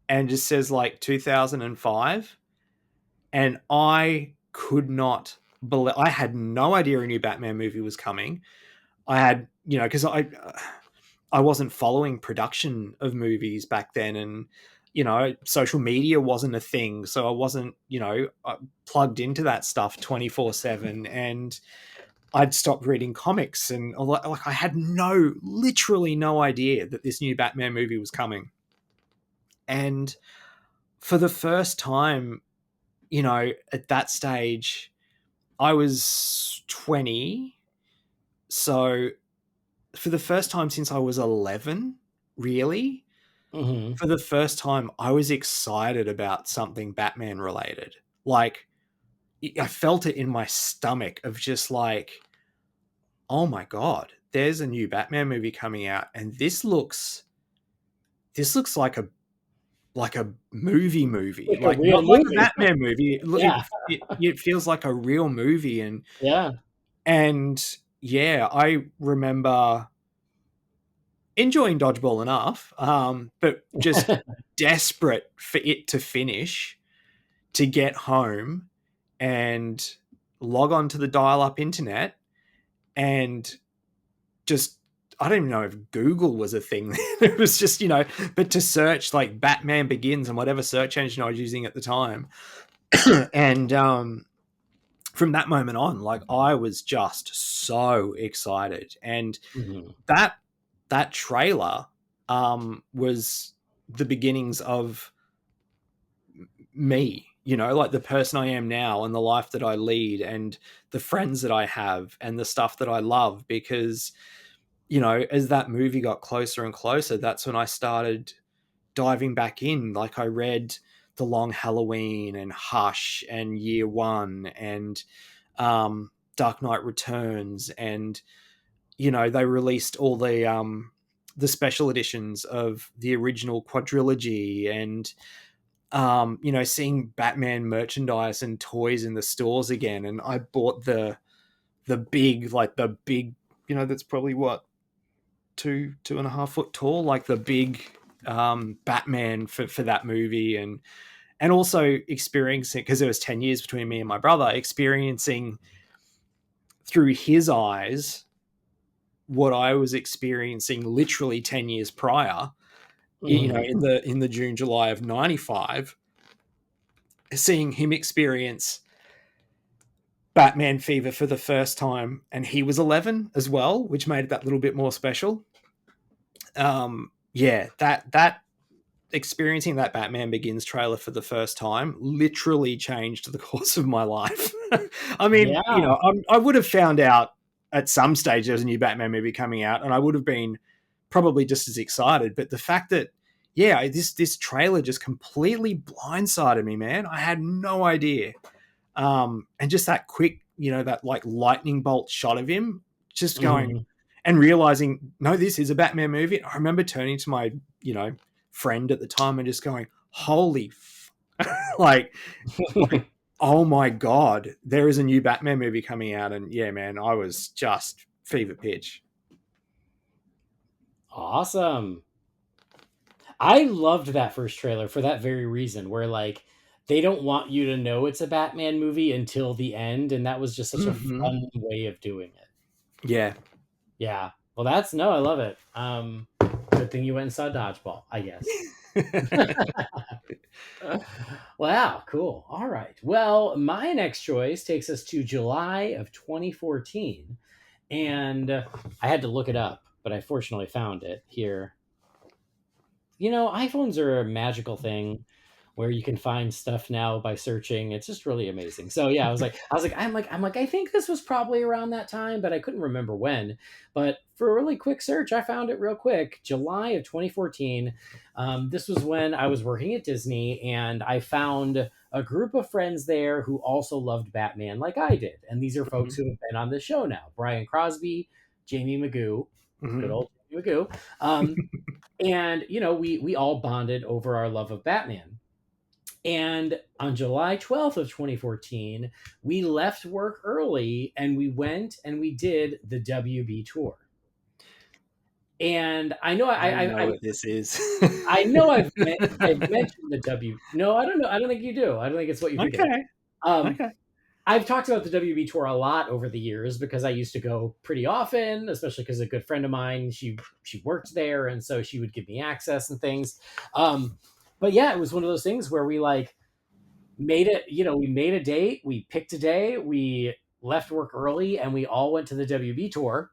and just says like 2005. And I could not believe, I had no idea a new Batman movie was coming. I had, because I wasn't following production of movies back then, and social media wasn't a thing, so I wasn't plugged into that stuff 24/7, and I'd stopped reading comics, and like I had literally no idea that this new Batman movie was coming. And for the first time, at that stage, I was 20, so for the first time since I was 11, really, for the first time, I was excited about something Batman related. Like, I felt it in my stomach of just like, oh my God, there's a new Batman movie coming out. And this looks like a movie, Like a like real not like a movie. Batman movie. Yeah. It feels like a real movie. Yeah. And yeah, I remember enjoying Dodgeball enough, but just desperate for it to finish, to get home and log on to the dial-up internet and just, I don't even know if Google was a thing. It was just, but to search like Batman Begins and whatever search engine I was using at the time. And from that moment on, like I was just so excited, and Mm-hmm. that trailer was the beginnings of me, like the person I am now and the life that I lead and the friends that I have and the stuff that I love. Because, as that movie got closer and closer, that's when I started diving back in. Like I read The Long Halloween and Hush and Year One and Dark Knight Returns, and they released all the special editions of the original quadrilogy, and seeing Batman merchandise and toys in the stores again. And I bought the big, that's probably what, 2.5 foot tall, like the big Batman for that movie. And also experiencing, because there was 10 years between me and my brother, experiencing through his eyes what I was experiencing literally 10 years prior, in the June, July of 95, seeing him experience Batman fever for the first time, and he was 11 as well, which made it that little bit more special. That experiencing that Batman Begins trailer for the first time literally changed the course of my life. I mean, Yeah. I would have found out at some stage there was a new Batman movie coming out, and I would have been probably just as excited. But the fact that, this trailer just completely blindsided me, man. I had no idea. And just that quick, that like lightning bolt shot of him just going and realizing, no, this is a Batman movie. I remember turning to my, friend at the time and just going, holy, like, oh my God, there is a new Batman movie coming out. And yeah, man, I was just fever pitch. Awesome. I loved that first trailer for that very reason, where like they don't want you to know it's a Batman movie until the end, and that was just such a fun way of doing it. Yeah. Yeah. Well, I love it. Good thing you went and saw Dodgeball, I guess. Wow, cool. All right. Well, my next choice takes us to July of 2014, and I had to look it up, but I fortunately found it here. iPhones are a magical thing where you can find stuff now by searching. It's just really amazing. So yeah, I think this was probably around that time, but I couldn't remember when. But for a really quick search, I found it real quick. July of 2014. This was when I was working at Disney, and I found a group of friends there who also loved Batman like I did. And these are folks who have been on the show now: Brian Crosby, Jamie Magoo, good old Jamie Magoo. And we all bonded over our love of Batman. And on July 12th of 2014, we left work early and we went and we did the WB tour. And I know I know what this is. I know I've mentioned the W. No, I don't know. I don't think you do. I don't think it's what you think. Okay. Okay. I've talked about the WB tour a lot over the years because I used to go pretty often, especially because a good friend of mine, she worked there, and so she would give me access and things. But yeah, it was one of those things where we like made it, we made a date, we picked a day, we left work early, and we all went to the WB tour.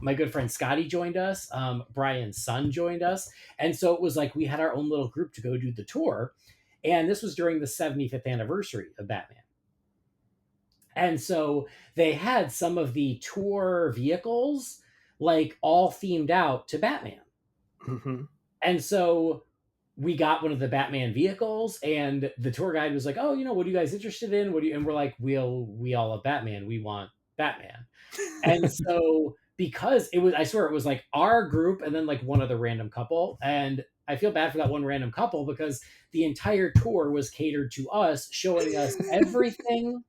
My good friend Scotty joined us. Brian's son joined us. And so it was like we had our own little group to go do the tour. And this was during the 75th anniversary of Batman. And so they had some of the tour vehicles like all themed out to Batman. And so we got one of the Batman vehicles, and the tour guide was like, "Oh, what are you guys interested in? And we're like, we all love Batman. We want Batman." And so because I swear it was like our group and then like one other random couple. And I feel bad for that one random couple because the entire tour was catered to us, showing us everything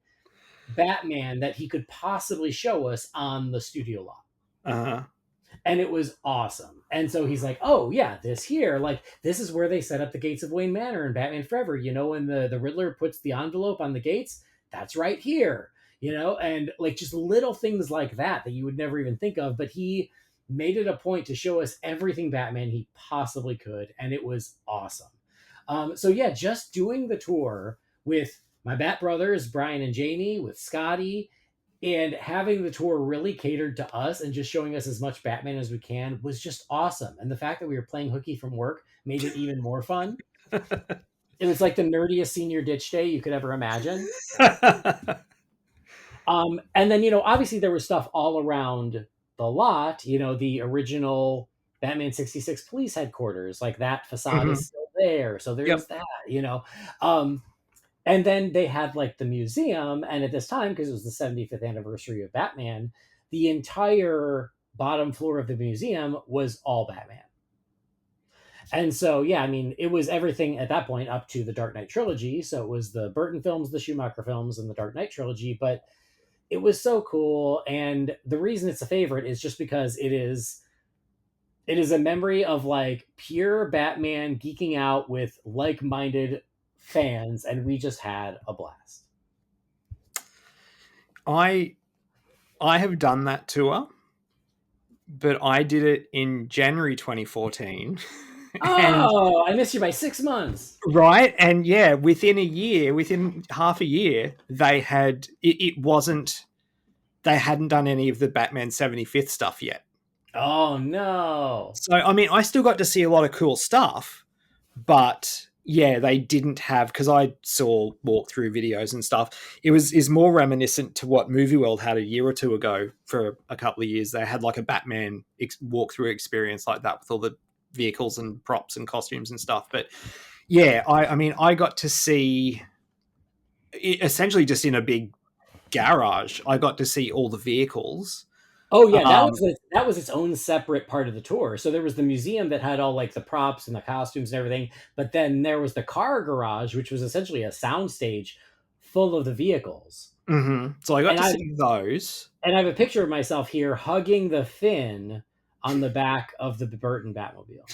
Batman that he could possibly show us on the studio lot. And it was awesome. And so he's like, "Oh yeah, this here, like this is where they set up the gates of Wayne Manor in Batman Forever. When the Riddler puts the envelope on the gates, that's right here." And like just little things like that you would never even think of. But he made it a point to show us everything Batman he possibly could, and it was awesome. So yeah, just doing the tour with my Bat Brothers, Brian and Jamie, with Scotty, and having the tour really catered to us and just showing us as much Batman as we can was just awesome. And the fact that we were playing hooky from work made it even more fun. It was like the nerdiest senior ditch day you could ever imagine. And then, obviously there was stuff all around the lot, the original Batman 66 police headquarters, like that facade is still there. So there's that. And then they had like the museum. And at this time, because it was the 75th anniversary of Batman, the entire bottom floor of the museum was all Batman. And so, yeah, I mean, it was everything at that point up to the Dark Knight trilogy. So it was the Burton films, the Schumacher films, and the Dark Knight trilogy. But it was so cool. And the reason it's a favorite is just because it is a memory of like pure Batman geeking out with like-minded fans, and we just had a blast. I have done that tour, but I did it in January 2014. Oh, I missed you by 6 months. Right. And yeah, within half a year, they had they hadn't done any of the Batman 75th stuff yet. Oh no. So I mean, I still got to see a lot of cool stuff, but yeah, they didn't have, because I saw walkthrough videos and stuff. It is more reminiscent to what Movie World had a year or two ago for a couple of years. They had like a Batman walkthrough experience like that with all the vehicles and props and costumes and stuff. But yeah, I mean, I got to see it essentially just in a big garage. I got to see all the vehicles. Oh yeah, that was its own separate part of the tour. So there was the museum that had all like the props and the costumes and everything, but then there was the car garage, which was essentially a soundstage full of the vehicles. Mm-hmm. So I got to see those. And I have a picture of myself here hugging the fin on the back of the Burton Batmobile.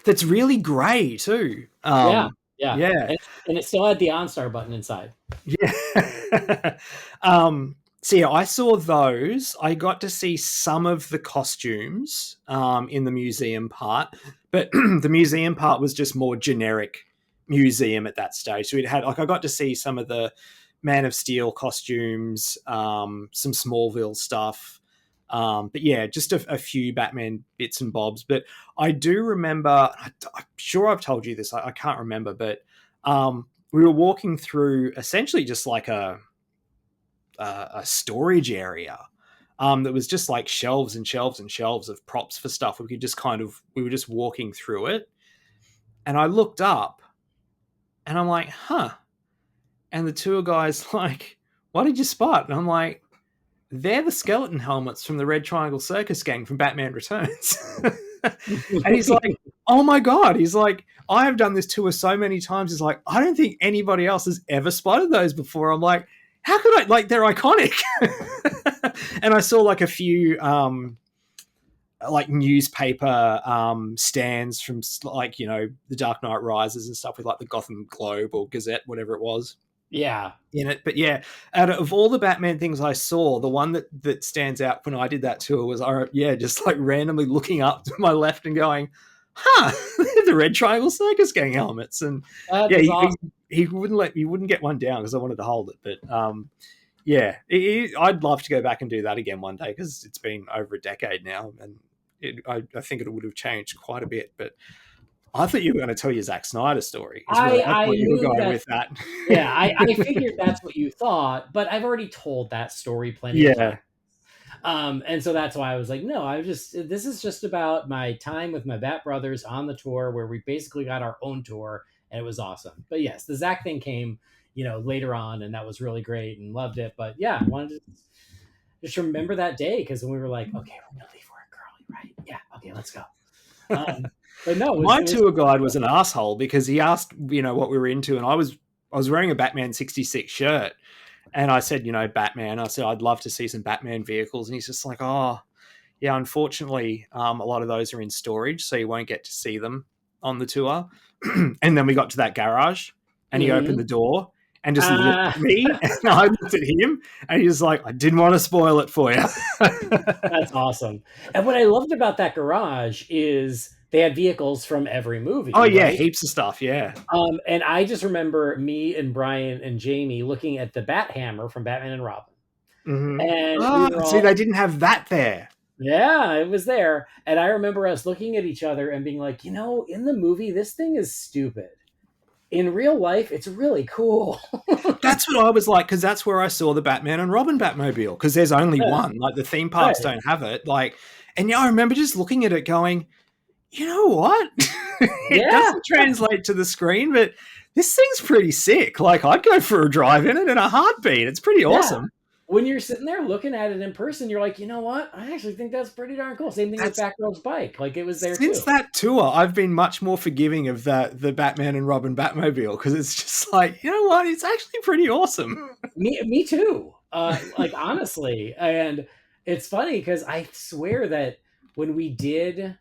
That's really grey too. Yeah. And it still had the OnStar button inside. Yeah. So yeah, I saw those. I got to see some of the costumes in the museum part, but the museum part was just more generic museum at that stage. So it had I got to see some of the Man of Steel costumes, some Smallville stuff. But yeah, just a few Batman bits and bobs. But I do remember, I'm sure I've told you this, I can't remember, but we were walking through essentially just like a storage area that was just like shelves and shelves and shelves of props for stuff. We were just walking through it. And I looked up and I'm like, huh. And the tour guy's like, what did you spot? And I'm like, they're the skeleton helmets from the Red Triangle Circus Gang from Batman Returns. And he's like, oh my God. He's like, I have done this tour so many times. He's like, I don't think anybody else has ever spotted those before. I'm like, how could I? Like, they're iconic. And I saw like a few like newspaper stands from like, the Dark Knight Rises and stuff with like the Gotham Globe or Gazette, whatever it was. Yeah. In it. But yeah, out of all the Batman things I saw, the one that stands out when I did that tour was, just like randomly looking up to my left and going, huh, the Red Triangle Circus Gang helmets. And awesome. he wouldn't get one down because I wanted to hold it. But I'd love to go back and do that again one day because it's been over a decade now. And I think it would have changed quite a bit. But I thought you were going to tell your Zack Snyder story. I knew you were going that, with that. Yeah, I figured that's what you thought, but I've already told that story plenty of times. And so that's why I was like, no, this is just about my time with my Bat Brothers on the tour where we basically got our own tour and it was awesome. But yes, the Zack thing came, later on and that was really great and loved it. But yeah, I wanted to just remember that day because when we were like, okay, we're going to leave work early, right? Yeah, okay, let's go. But no, my tour guide was an asshole because he asked, what we were into, and I was wearing a Batman 66 shirt, and I said, Batman. I said I'd love to see some Batman vehicles, and he's just like, oh, yeah, unfortunately, a lot of those are in storage, so you won't get to see them on the tour. And then we got to that garage, and he opened the door and just looked at me, and I looked at him, and he was like, I didn't want to spoil it for you. That's awesome. And what I loved about that garage is they had vehicles from every movie. Oh yeah, right? heaps of stuff. Yeah. And I just remember me and Brian and Jamie looking at the Bat Hammer from Batman and Robin, Mm-hmm. and we Oh, were see, all, they didn't have that there. yeah, it was there. And I remember us looking at each other and being like, in the movie, this thing is stupid. In real life, it's really cool. That's what I was like, because that's where I saw the Batman and Robin Batmobile, because there's only Yeah, one. Like, the theme right. parks don't have it. Like, and yeah, I remember just looking at it going, you know what? It Yeah. doesn't translate to the screen, but this thing's pretty sick. Like, I'd go for a drive in it in a heartbeat. It's pretty awesome. When you're sitting there looking at it in person, you're like, you know what? I actually think that's pretty darn cool. Same thing with Batgirl's bike. Like, it was there Since too. that tour, I've been much more forgiving of the Batman and Robin Batmobile, because it's just like, you know what? It's actually pretty awesome. Me too. Like, honestly. And it's funny because I swear that when we did,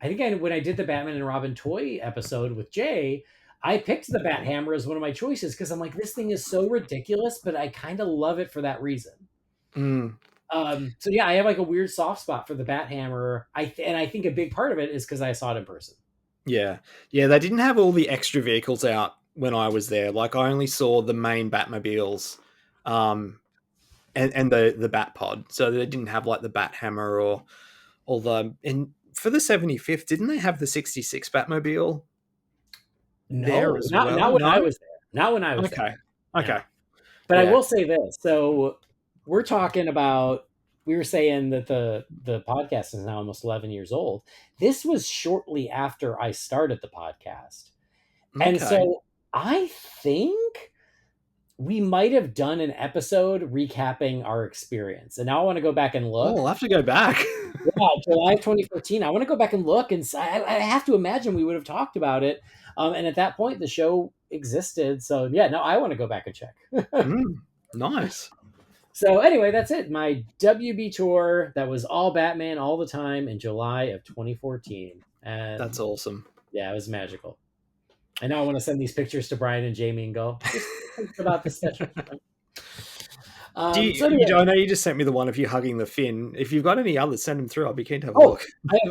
when I did the Batman and Robin toy episode with Jay, I picked the Bat Hammer as one of my choices because I'm like, this thing is so ridiculous, but I kind of love it for that reason. Mm. So yeah, I have like a weird soft spot for the Bat Hammer. I think a big part of it is because I saw it in person. Yeah. Yeah, they didn't have all the extra vehicles out when I was there. Like, I only saw the main Batmobiles, and the Bat Pod. So they didn't have like the Bat Hammer or the, and for the 75th, didn't they have the 66 Batmobile there as well? Not when No? I was there. Not when I was Okay. there. Okay. But I Yeah. will say this. So we're talking about, we were saying that the podcast is now almost 11 years old. This was shortly after I started the podcast. And Okay. so I think we might have done an episode recapping our experience. And now I want to go back and look. Oh, I'll have to go back. Yeah, July 2014. I want to go back and look, and I have to imagine we would have talked about it. And at that point, the show existed. So yeah, no, I want to go back and check. Nice. So anyway, that's it. My WB tour that was all Batman all the time in July of 2014. And That's awesome. yeah, it was magical. And now I want to send these pictures to Brian and Jamie and go, just think about this special. I know you just sent me the one of you hugging the fin. If you've got any others, send them through. I'll be keen to have a look.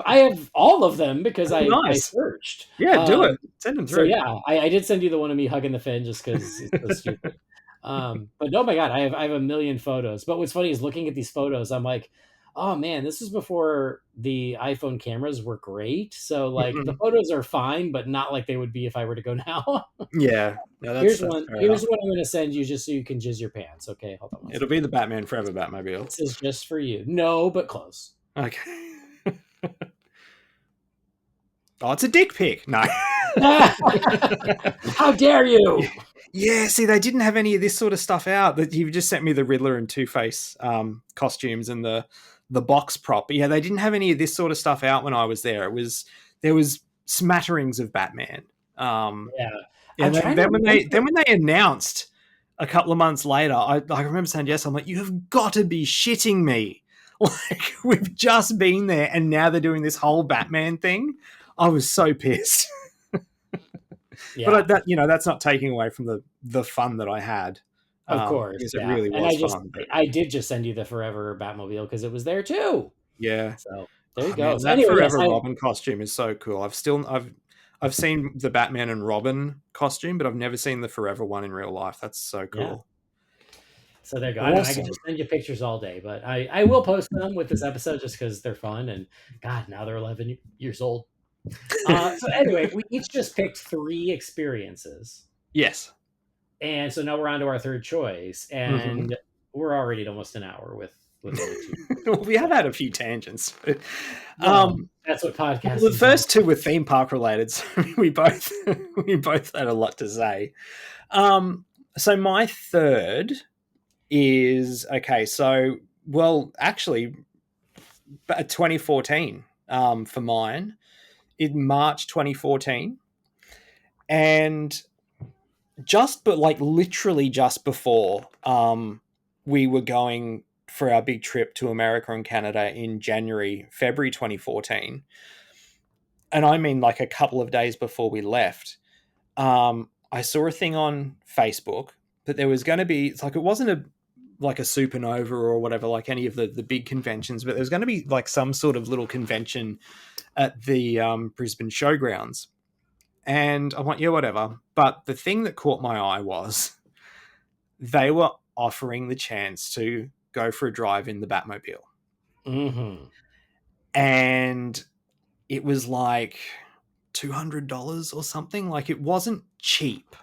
I have all of them because I searched. Yeah, do it. Send them through. So yeah, I did send you the one of me hugging the fin just because it's so stupid. But oh my god, I have a million photos. But what's funny is looking at these photos, I'm like, oh man, this is before the iPhone cameras were great. So like the photos are fine, but not like they would be if I were to go now. Yeah. No, Here's one I'm going to send you just so you can jizz your pants. Okay, hold on. It'll be the Batman Forever Batmobile. This is just for you. No, but close. Okay. Oh, it's a dick pic. No. How dare you? Yeah, see, they didn't have any of this sort of stuff out. That you just sent me the Riddler and Two-Face costumes and the box prop. But yeah, they didn't have any of this sort of stuff out when I was there. There was smatterings of Batman. And then when they announced a couple of months later, I remember saying yes. I'm like, you have got to be shitting me! Like, we've just been there, and now they're doing this whole Batman thing. I was so pissed. Yeah. But that's not taking away from the fun that I had. Of course, because it really was fun. I did just send you the Forever Batmobile because it was there too. Yeah. So there you go. Man, that Forever Robin costume is so cool. I've seen the Batman and Robin costume, but I've never seen the Forever one in real life. That's so cool. Yeah. So there you go. Awesome. I can just send you pictures all day, but I will post them with this episode just because they're fun. And God, now they're 11 years old. So anyway, we each just picked 3 experiences. Yes. And so now we're on to our third choice, and we're already at almost an hour with only 2. Well, we have had a few tangents. But, that's what podcasting. Well, the first 2 were theme park related, so we both had a lot to say. So my third is actually 2014 for mine. In March 2014, and literally just before we were going for our big trip to America and Canada in February 2014, and I mean like a couple of days before we left, I saw a thing on Facebook that there was going to be, it wasn't like a Supernova or whatever, like any of the big conventions, but there's going to be like some sort of little convention at the Brisbane Showgrounds. And I'm like, yeah, whatever. But the thing that caught my eye was they were offering the chance to go for a drive in the Batmobile. Mm-hmm. And it was like $200 or something. Like, it wasn't cheap.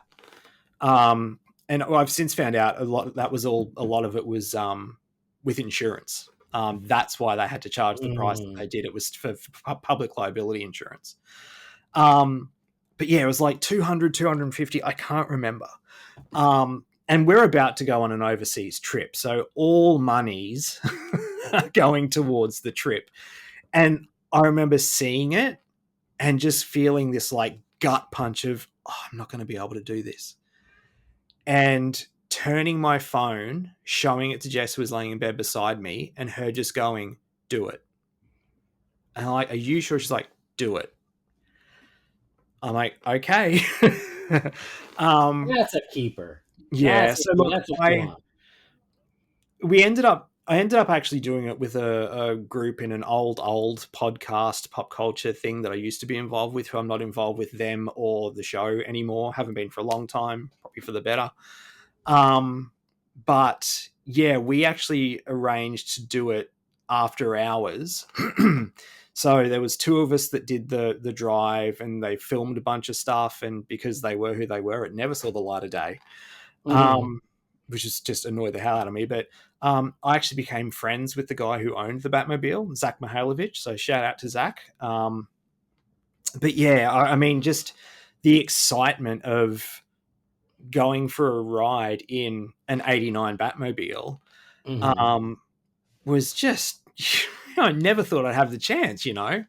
And I've since found out a lot of it was with insurance. That's why they had to charge the price that they did. It was for public liability insurance. But yeah, it was like 200, 250. I can't remember. And we're about to go on an overseas trip. So all monies are going towards the trip. And I remember seeing it and just feeling this like gut punch of, oh, I'm not going to be able to do this. And turning my phone, showing it to Jess, who was laying in bed beside me, and her just going, do it. And I'm like, are you sure? She's like, do it. I'm like, okay. That's a keeper. Yeah. So look, I ended up actually doing it with a group in an old podcast pop culture thing that I used to be involved with, who I'm not involved with them or the show anymore. Haven't been for a long time, probably for the better. But yeah, we actually arranged to do it after hours. So there was two of us that did the drive, and they filmed a bunch of stuff. And because they were who they were, it never saw the light of day. Which is just annoyed the hell out of me. But I actually became friends with the guy who owned the Batmobile, Zach Mihailovich. So shout out to Zach. But yeah, I mean, just the excitement of going for a ride in an 89 Batmobile was just, I never thought I'd have the chance, you know?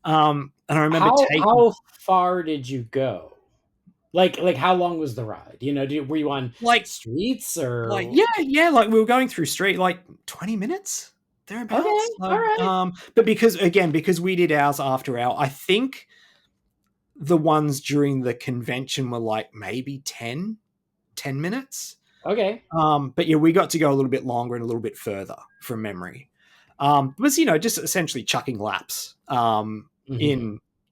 And I remember how far did you go? Like how long was the ride? You know, were you on like streets or like yeah, like we were going through street, like 20 minutes thereabouts. Okay, Like, all right. But because we did ours after hour, I think the ones during the convention were like maybe 10 minutes. Okay. But yeah, we got to go a little bit longer and a little bit further from memory. It was, you know, just essentially chucking laps in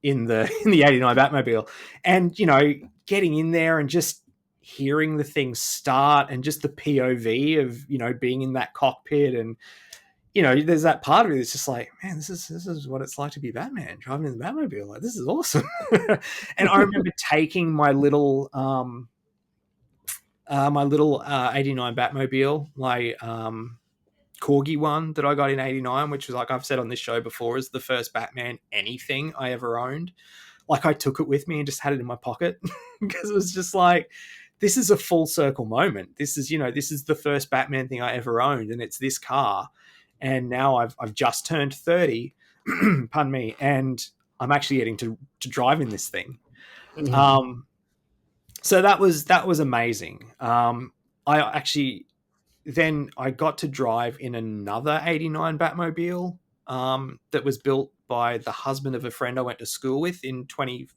the 89 Batmobile, and you know, getting in there and just hearing the thing start, and just the POV of, you know, being in that cockpit. And you know, there's that part of it that's just like, man, this is what it's like to be Batman, driving in the Batmobile. Like, this is awesome. And I remember taking my little 89 Batmobile, my Corgi one that I got in 89, which was, like I've said on this show before, is the first Batman anything I ever owned. Like, I took it with me and just had it in my pocket because it was just like, this is a full circle moment. This is, you know, this is the first Batman thing I ever owned, and it's this car. And now I've just turned 30, pardon me, and I'm actually getting to drive in this thing. So that was amazing. Then I got to drive in another 89 Batmobile that was built by the husband of a friend I went to school with in when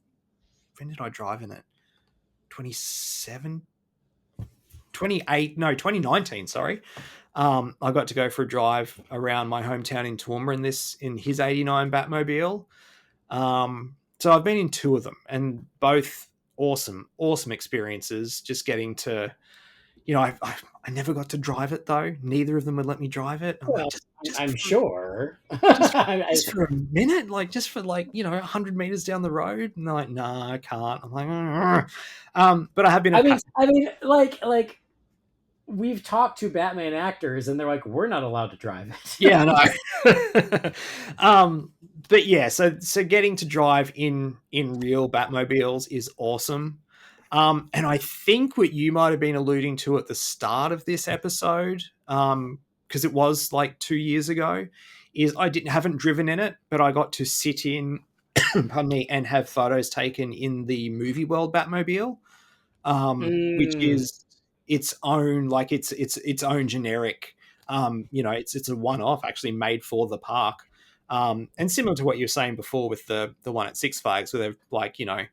did I drive in it? 2019, sorry. I got to go for a drive around my hometown in Toowoomba in his 89 Batmobile. So I've been in two of them, and both awesome experiences. Just getting to, you know, I never got to drive it though. Neither of them would let me drive it. Well, I'm sure. Just for a minute, like just for, like, you know, 100 meters down the road. And they're like, nah, I can't. I'm like, but I have been. I mean, like we've talked to Batman actors, and they're like, we're not allowed to drive it. Yeah, I know. But yeah, so getting to drive in real Batmobiles is awesome. And I think what you might have been alluding to at the start of this episode, because it was like 2 years ago, is I haven't driven in it, but I got to sit in, pardon me, and have photos taken in the Movie World Batmobile, which is its own, like it's own generic. You know, it's a one-off actually made for the park. And similar to what you were saying before with the one at Six Flags, where they're like, you know,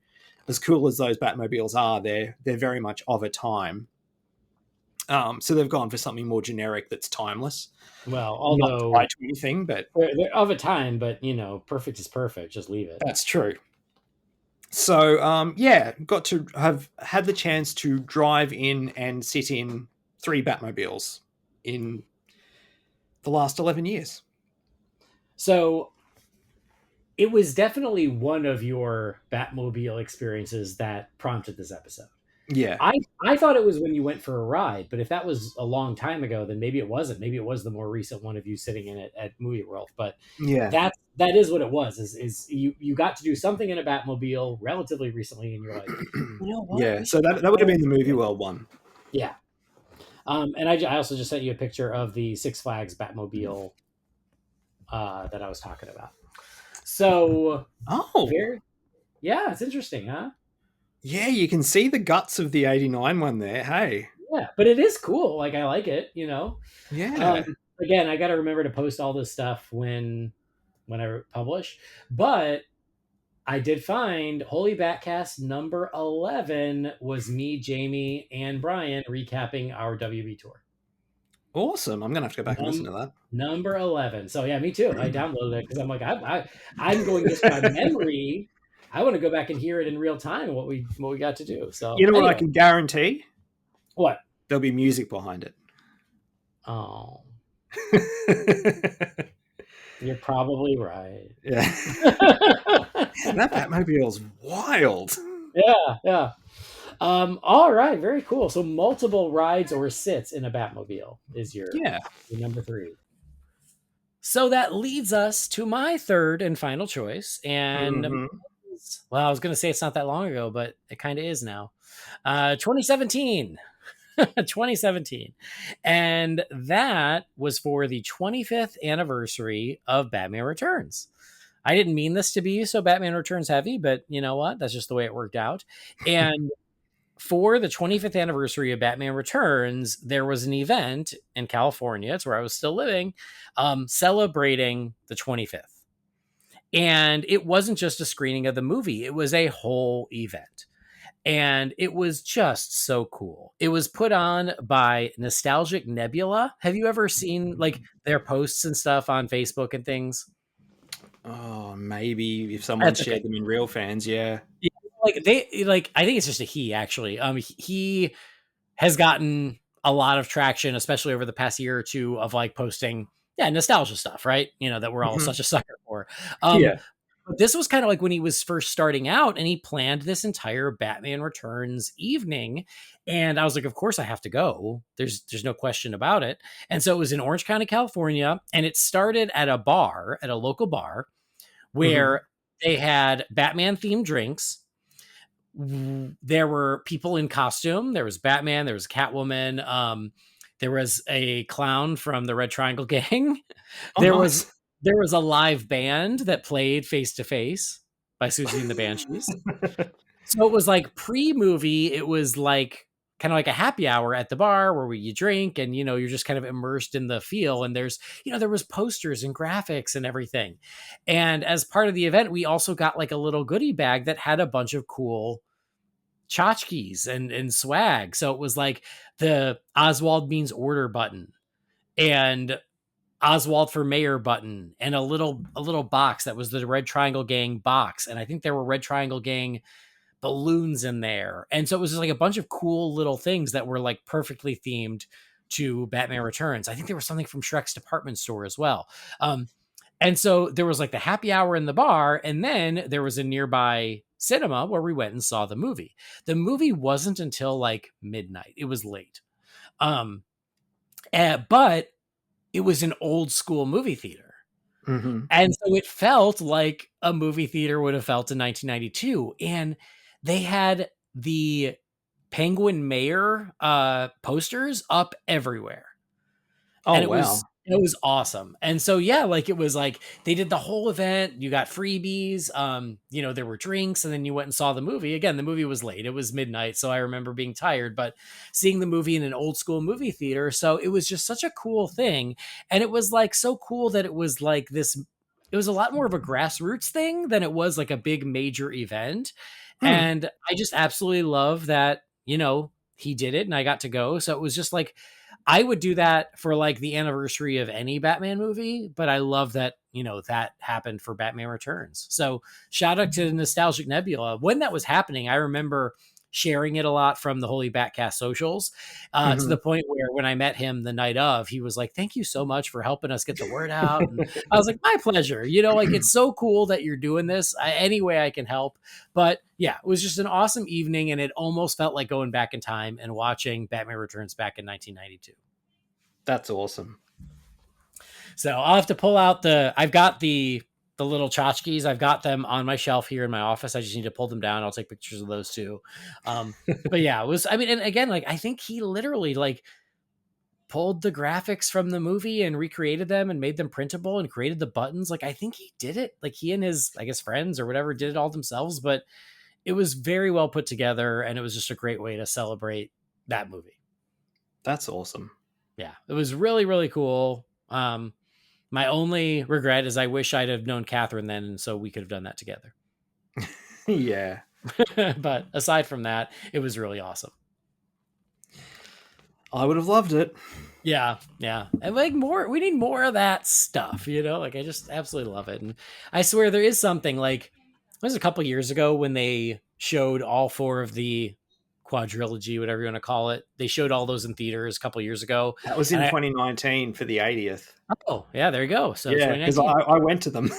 as cool as those Batmobiles are, they're very much of a time. So they've gone for something more generic that's timeless. Well, Not although tied to anything, but they're of a time, but perfect is perfect. Just leave it. that's true. So yeah, got to have had the chance to drive in and sit in 3 Batmobiles in the last 11 years. So it was definitely one of your Batmobile experiences that prompted this episode. Yeah. I thought it was when you went for a ride, but if that was a long time ago, then maybe it wasn't. Maybe it was the more recent one of you sitting in it at Movie World. But Yeah. that is what it was. Is you got to do something in a Batmobile relatively recently, and you're like, what? Yeah. So that would have been the Movie World one. Yeah. And I also just sent you a picture of the Six Flags Batmobile that I was talking about. So, yeah, it's interesting, huh? Yeah, you can see the guts of the 89 one there. Hey. Yeah, but it is cool. Like, I like it, Yeah. Again, I got to remember to post all this stuff when I publish. But I did find Holy BatCast number 11 was me, Jamie, and Brian recapping our WB tour. Awesome. I'm going to have to go back and listen to that. Number 11. So, yeah, me too. I downloaded it because I'm like, I'm going just by memory. I want to go back and hear it in real time, what we got to do. So, you know what I can guarantee? What? There'll be music behind it. Oh. You're probably right. Yeah. That Batmobile's wild. Yeah. All right, very cool. So multiple rides or sits in a Batmobile is your number 3. So that leads us to my third and final choice. And well, I was going to say it's not that long ago, but it kind of is now. 2017. 2017. And that was for the 25th anniversary of Batman Returns. I didn't mean this to be so Batman Returns heavy, but you know what? That's just the way it worked out. And for the 25th anniversary of Batman Returns, there was an event in California. It's where I was still living, celebrating the 25th. And it wasn't just a screening of the movie. It was a whole event. And it was just so cool. It was put on by Nostalgic Nebula. Have you ever seen like their posts and stuff on Facebook and things? Oh, maybe if someone shared them in Real Fans, yeah. I think it's just a he actually. He has gotten a lot of traction, especially over the past year or two, of like posting nostalgia stuff, right? That we're all such a sucker for. But this was kind of like when he was first starting out, and he planned this entire Batman Returns evening. And I was like, of course I have to go. There's no question about it. And so it was in Orange County, California. And it started at a local bar where they had Batman themed drinks. There were people in costume. There was Batman. There was Catwoman. There was a clown from the Red Triangle Gang. There was a live band that played Face to Face by Susie and the Banshees. So it was like pre-movie. It was like kind of like a happy hour at the bar where you drink and, you're just kind of immersed in the feel. And there's, there was posters and graphics and everything. And as part of the event, we also got like a little goodie bag that had a bunch of cool tchotchkes and swag. So it was like the Oswald Means Order button and Oswald for Mayor button and a little box that was the Red Triangle Gang box. And I think there were Red Triangle Gang balloons in there. And so it was just like a bunch of cool little things that were like perfectly themed to Batman Returns. I think there was something from Shrek's department store as well. And so there was like the happy hour in the bar. And then there was a nearby cinema where we went and saw the movie. The movie wasn't until like midnight. It was late. But it was an old school movie theater. And so it felt like a movie theater would have felt in 1992. And they had the Penguin Mayor posters up everywhere. Oh, and it wow. It was awesome. And so, it was like they did the whole event. You got freebies. There were drinks, and then you went and saw the movie. Again, the movie was late. It was midnight. So I remember being tired, but seeing the movie in an old school movie theater. So it was just such a cool thing. And it was like so cool that it was like this, it was a lot more of a grassroots thing than it was like a big major event. And I just absolutely love that, he did it and I got to go. So it was just like, I would do that for like the anniversary of any Batman movie, but I love that, that happened for Batman Returns. So shout out to Nostalgic Nebula. When that was happening, I remember sharing it a lot from the Holy BatCast socials, to the point where when I met him the night of, he was like, thank you so much for helping us get the word out. And I was like, my pleasure. Like, it's so cool that you're doing this any way I can help. But yeah, it was just an awesome evening. And it almost felt like going back in time and watching Batman Returns back in 1992. That's awesome. So I'll have to pull out I've got the little tchotchkes. I've got them on my shelf here in my office. I just need to pull them down. I'll take pictures of those too. But yeah, and again, like, I think he literally like pulled the graphics from the movie and recreated them and made them printable and created the buttons. Like, I think he did it, like he and his, I guess, friends or whatever did it all themselves, but it was very well put together. And it was just a great way to celebrate that movie. That's awesome. Yeah, it was really, really cool. My only regret is I wish I'd have known Catherine then, and so we could have done that together. Yeah. But aside from that, it was really awesome. I would have loved it. Yeah. And like we need more of that stuff, like I just absolutely love it. And I swear there is something like, it was a couple years ago when they showed all 4 of the quadrilogy, whatever you want to call it. They showed all those in theaters a couple years ago. That was in 2019 for the 80th. Oh, yeah, there you go. So yeah, because I went to them.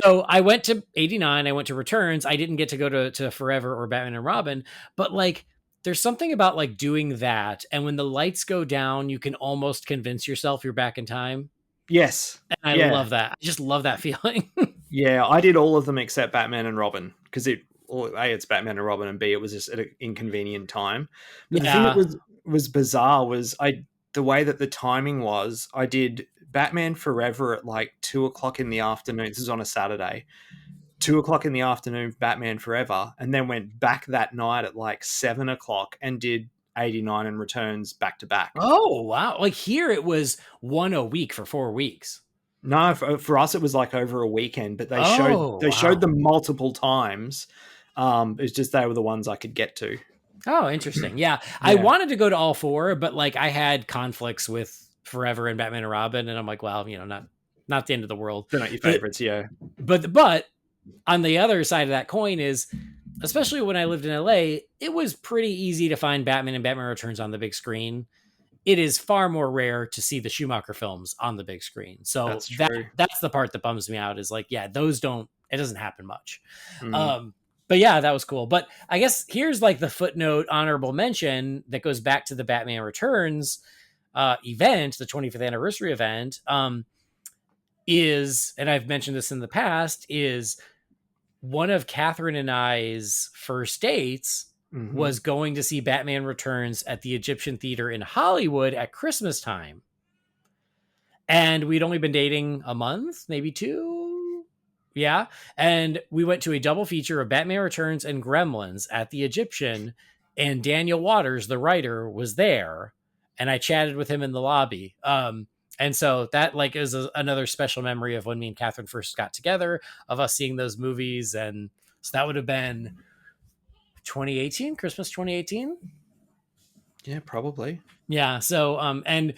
So I went to 89. I went to Returns. I didn't get to go to Forever or Batman and Robin, but like, there's something about like doing that. And when the lights go down, you can almost convince yourself you're back in time. Yes. And I love that. I just love that feeling. Yeah, I did all of them except Batman and Robin because A, it's Batman and Robin, and B, it was just at an inconvenient time. But the thing that was bizarre was the way that the timing was. I did Batman Forever at like 2:00 in the afternoon. This is on a Saturday. 2:00 in the afternoon, Batman Forever, and then went back that night at like 7:00 and did 89 and Returns back to back. Oh, wow. Like here it was one a week for 4 weeks. No, for us it was like over a weekend, but they showed them multiple times. It's just they were the ones I could get to. Oh, interesting. Yeah. I wanted to go to all 4, but like I had conflicts with Forever and Batman and Robin, and I'm like, well, not the end of the world. They're not your favorites, yeah. But on the other side of that coin is, especially when I lived in LA, it was pretty easy to find Batman and Batman Returns on the big screen. It is far more rare to see the Schumacher films on the big screen. So that's the part that bums me out is like, yeah, it doesn't happen much. But yeah, that was cool. But I guess here's like the footnote honorable mention that goes back to the Batman Returns event, the 25th anniversary event, is, and I've mentioned this in the past, is one of Catherine and I's first dates was going to see Batman Returns at the Egyptian Theater in Hollywood at Christmas time. And we'd only been dating a month, maybe 2. Yeah. And we went to a double feature of Batman Returns and Gremlins at the Egyptian, and Daniel Waters, the writer, was there, and I chatted with him in the lobby. And so that like is another special memory of when me and Catherine first got together, of us seeing those movies. And so that would have been 2018, Christmas 2018. Yeah, probably. Yeah. So, and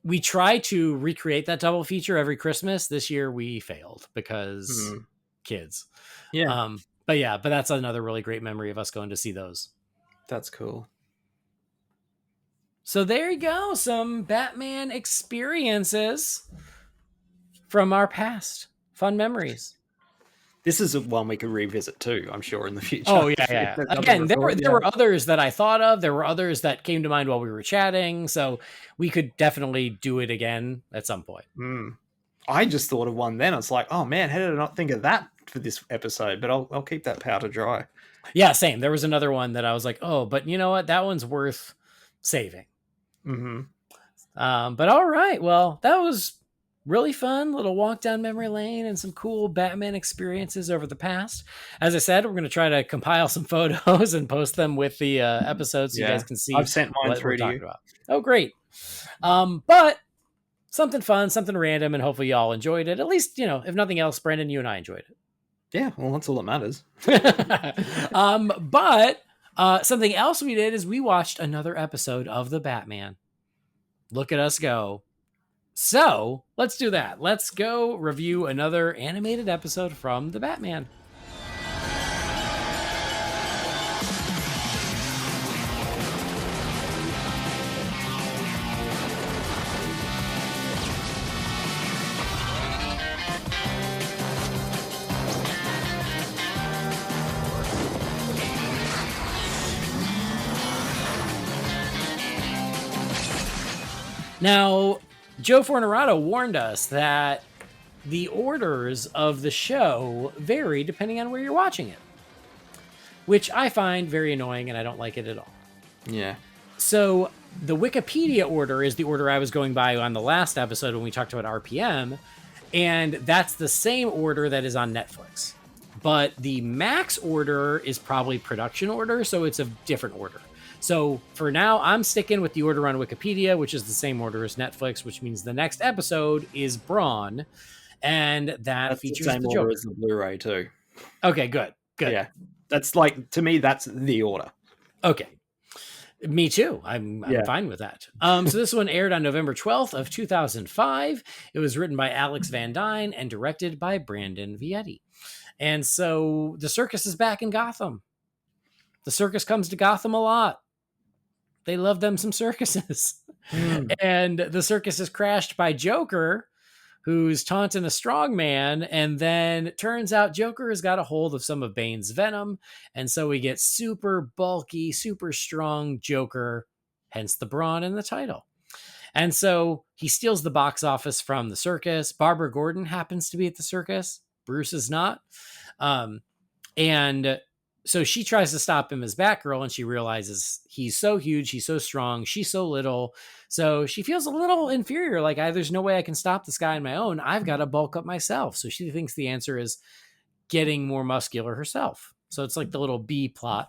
we try to recreate that double feature every Christmas. This year we failed because kids. Yeah. But that's another really great memory of us going to see those. That's cool. So there you go. Some Batman experiences from our past. Fun memories. This is one we could revisit too, I'm sure, in the future. Oh, yeah. Again, there were others that I thought of. There were others that came to mind while we were chatting. So we could definitely do it again at some point. I just thought of one then. It's like, oh man, how did I not think of that for this episode? But I'll keep that powder dry. Yeah, same. There was another one that I was like, oh, but you know what? That one's worth saving. But all right. Well, that was really fun little walk down memory lane and some cool Batman experiences over the past. As I said, we're going to try to compile some photos and post them with the episodes so you guys can see. I've sent mine through to you. About. Oh, great. But something fun, something random, and hopefully y'all enjoyed it. At least, if nothing else, Brandon, you and I enjoyed it. Yeah, well, that's all that matters. But Something else we did is we watched another episode of The Batman. Look at us go. So let's do that. Let's go review another animated episode from The Batman. Now, Joe Fornerato warned us that the orders of the show vary depending on where you're watching it, which I find very annoying and I don't like it at all. Yeah. So the Wikipedia order is the order I was going by on the last episode when we talked about RPM, and that's the same order that is on Netflix. But the Max order is probably production order, so it's a different order. So for now, I'm sticking with the order on Wikipedia, which is the same order as Netflix, which means the next episode is Brawn, and that features the same the order Joker. as the Blu-ray too. Okay, good. Yeah, that's like, to me, that's the order. Okay. Me too. I'm fine with that. So this one aired on November 12th of 2005. It was written by Alex Van Dyne and directed by Brandon Vietti. And so the circus is back in Gotham. The circus comes to Gotham a lot. They love them some circuses. And the circus is crashed by Joker, who's taunting a strong man. And then it turns out Joker has got a hold of some of Bane's venom. And so we get super bulky, super strong Joker, hence the Brawn in the title. And so he steals the box office from the circus. Barbara Gordon happens to be at the circus. Bruce is not. And so she tries to stop him as Batgirl, and she realizes he's so huge, he's so strong, she's so little. So she feels a little inferior, like there's no way I can stop this guy on my own. I've got to bulk up myself. So she thinks the answer is getting more muscular herself. So it's like the little B plot.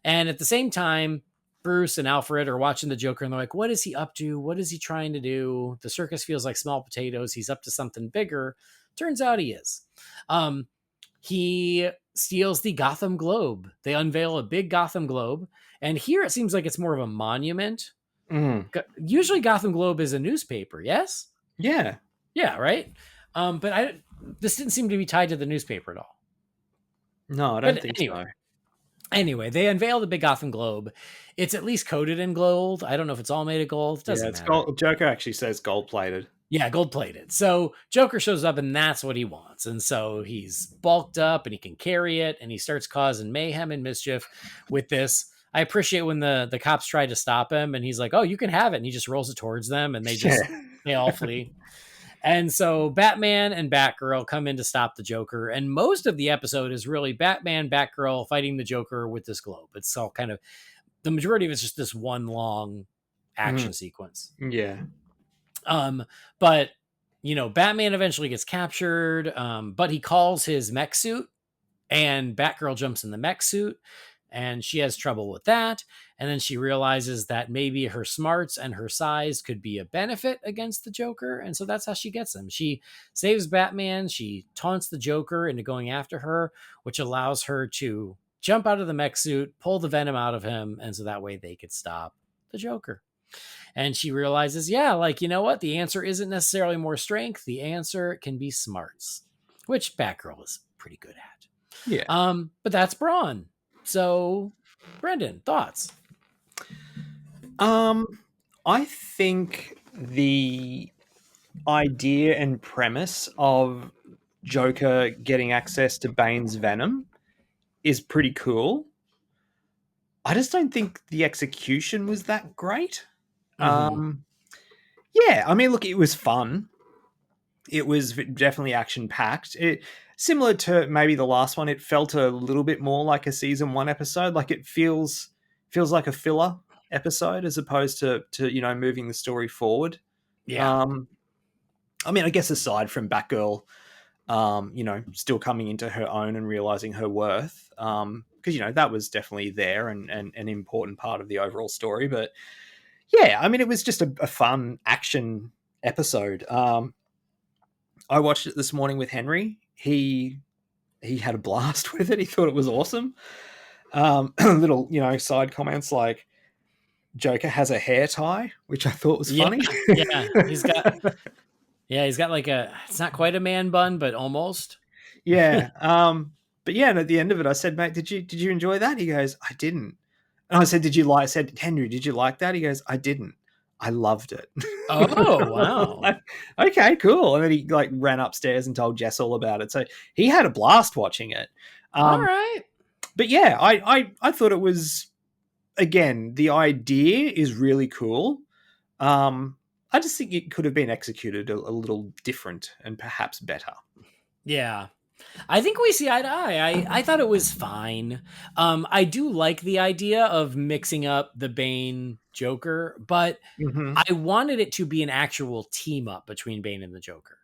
And at the same time, Bruce and Alfred are watching the Joker, and they're like, what is he up to? What is he trying to do? The circus feels like small potatoes. He's up to something bigger. Turns out he is. He steals the Gotham Globe. They unveil a big Gotham Globe. And here it seems like it's more of a monument. Usually Gotham Globe is a newspaper, yes? Yeah. Yeah, right? But this didn't seem to be tied to the newspaper at all. No, I don't think so. Anyway, they unveil the big Gotham Globe. It's at least coated in gold. I don't know if it's all made of gold. It doesn't matter. Gold. Joker actually says gold-plated. Yeah, gold-plated. So Joker shows up, and that's what he wants. And so he's bulked up, and he can carry it, and he starts causing mayhem and mischief with this. I appreciate when the cops try to stop him, and he's like, oh, you can have it. And he just rolls it towards them, and they all flee. And so Batman and Batgirl come in to stop the Joker. And most of the episode is really Batman, Batgirl fighting the Joker with this globe. It's all kind of, the majority of it's just this one long action sequence. Yeah. But, Batman eventually gets captured, but he calls his mech suit, and Batgirl jumps in the mech suit, and she has trouble with that. And then she realizes that maybe her smarts and her size could be a benefit against the Joker. And so that's how she gets him. She saves Batman. She taunts the Joker into going after her, which allows her to jump out of the mech suit, pull the venom out of him. And so that way they could stop the Joker. And she realizes, you know what? The answer isn't necessarily more strength. The answer can be smarts, which Batgirl is pretty good at. Yeah. But that's Brawn. So, Brendan, thoughts? I think the idea and premise of Joker getting access to Bane's venom is pretty cool. I just don't think the execution was that great. Yeah, I mean, look, it was fun. It was definitely action-packed. Similar to maybe the last one, it felt a little bit more like a season 1 episode. Like it feels like a filler episode as opposed to moving the story forward. Yeah. I mean, I guess aside from Batgirl, still coming into her own and realizing her worth, because that was definitely there and an important part of the overall story. But yeah, I mean, it was just a fun action episode. I watched it this morning with Henry. He had a blast with it. He thought it was awesome. Little, side comments like Joker has a hair tie, which I thought was Yeah, funny. yeah. He's got like it's not quite a man bun, but almost. Yeah. But yeah, and at the end of it, I said, mate, did you enjoy that? He goes, I didn't. And I said, I said, Henry, did you like that? He goes, I didn't. I loved it. Oh, wow. Like, okay, cool. And then he like ran upstairs and told Jess all about it. So he had a blast watching it. All right. But yeah, I thought it was, again, the idea is really cool. I just think it could have been executed a little different and perhaps better. Yeah. I think we see eye to eye. I thought it was fine. I do like the idea of mixing up the Bane Joker, but I wanted it to be an actual team up between Bane and the Joker.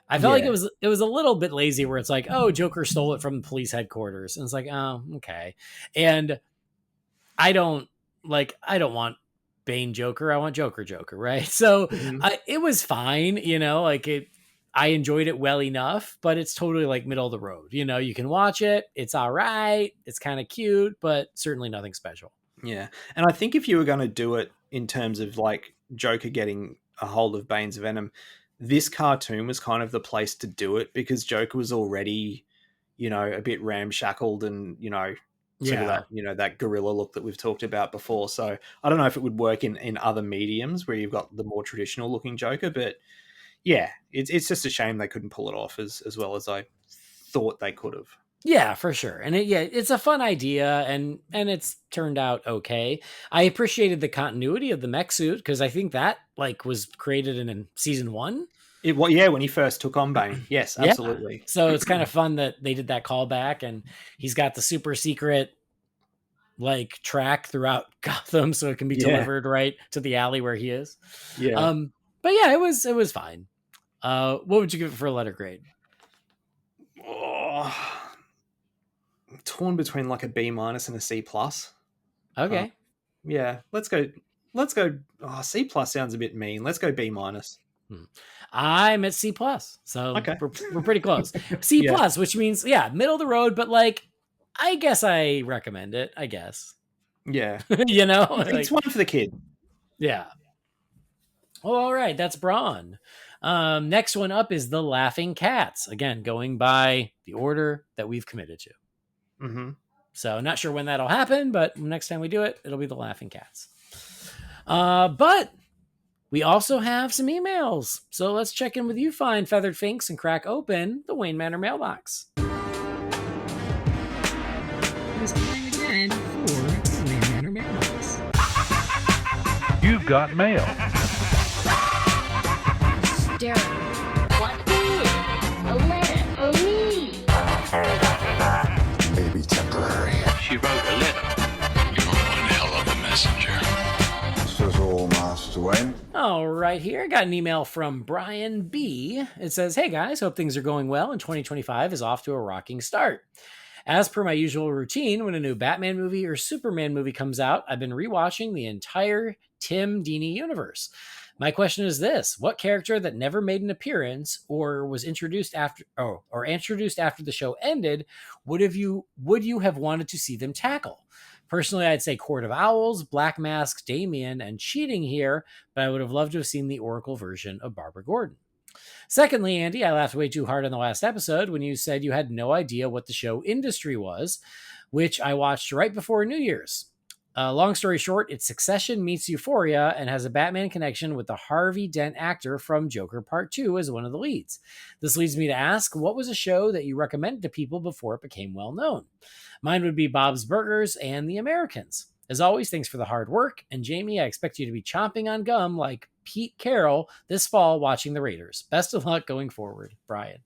I felt like it was a little bit lazy where it's like, oh, Joker stole it from the police headquarters. And it's like, oh, okay. And I don't want Bane Joker. I want Joker Joker, right? So it was fine, I enjoyed it well enough, but it's totally like middle of the road. You can watch it. It's all right. It's kind of cute, but certainly nothing special. Yeah. And I think if you were going to do it in terms of like Joker getting a hold of Bane's Venom, this cartoon was kind of the place to do it because Joker was already, a bit ramshackled and, sort of that, that gorilla look that we've talked about before. So I don't know if it would work in other mediums where you've got the more traditional looking Joker, but yeah, it's just a shame they couldn't pull it off as well as I thought they could have. Yeah, for sure. And it's a fun idea and it's turned out okay. I appreciated the continuity of the mech suit because I think that like was created in season 1. When he first took on Bane. Yes, absolutely. Yeah. So it's kind of fun that they did that callback and he's got the super secret like track throughout Gotham so it can be delivered right to the alley where he is. Yeah. But yeah, it was fine. What would you give it for a letter grade? Oh, I'm torn between like a B- and a C+. Okay. Yeah, let's go. Oh, C+ sounds a bit mean. Let's go B-. I'm at C+. So okay. we're pretty close. C+, which means, middle of the road, but like, I guess I recommend it, I guess. Yeah. It's one for the kid. Yeah. Well, all right. That's Brawn. Next one up is the Laughing Cats. Again, going by the order that we've committed to. Mm-hmm. So not sure when that'll happen, but next time we do it, it'll be the Laughing Cats. But we also have some emails. So let's check in with you, fine feathered finks, and crack open the Wayne Manor mailbox. It's time again for the Wayne Manor mailbox. You've got mail. Darren, what is a letter for me? Maybe temporary. She wrote a letter. You're one hell of a messenger. Sizzle, Master Wayne. All right, here I got an email from Brian B. It says, "Hey guys, hope things are going well and 2025 is off to a rocking start. As per my usual routine, when a new Batman movie or Superman movie comes out, I've been rewatching the entire Tim Dini universe. My question is this: what character that never made an appearance or was introduced after the show ended would you have wanted to see them tackle? Personally, I'd say Court of Owls, Black Mask, Damien, and Cheating here, but I would have loved to have seen the Oracle version of Barbara Gordon. Secondly, Andy, I laughed way too hard on the last episode when you said you had no idea what the show industry was, which I watched right before New Year's. Long story short, it's Succession meets Euphoria and has a Batman connection with the Harvey Dent actor from Joker Part 2 as one of the leads. This leads me to ask, what was a show that you recommended to people before it became well known? Mine would be Bob's Burgers and The Americans. As always, thanks for the hard work. And Jamie, I expect you to be chomping on gum like Pete Carroll this fall watching the Raiders. Best of luck going forward, Brian.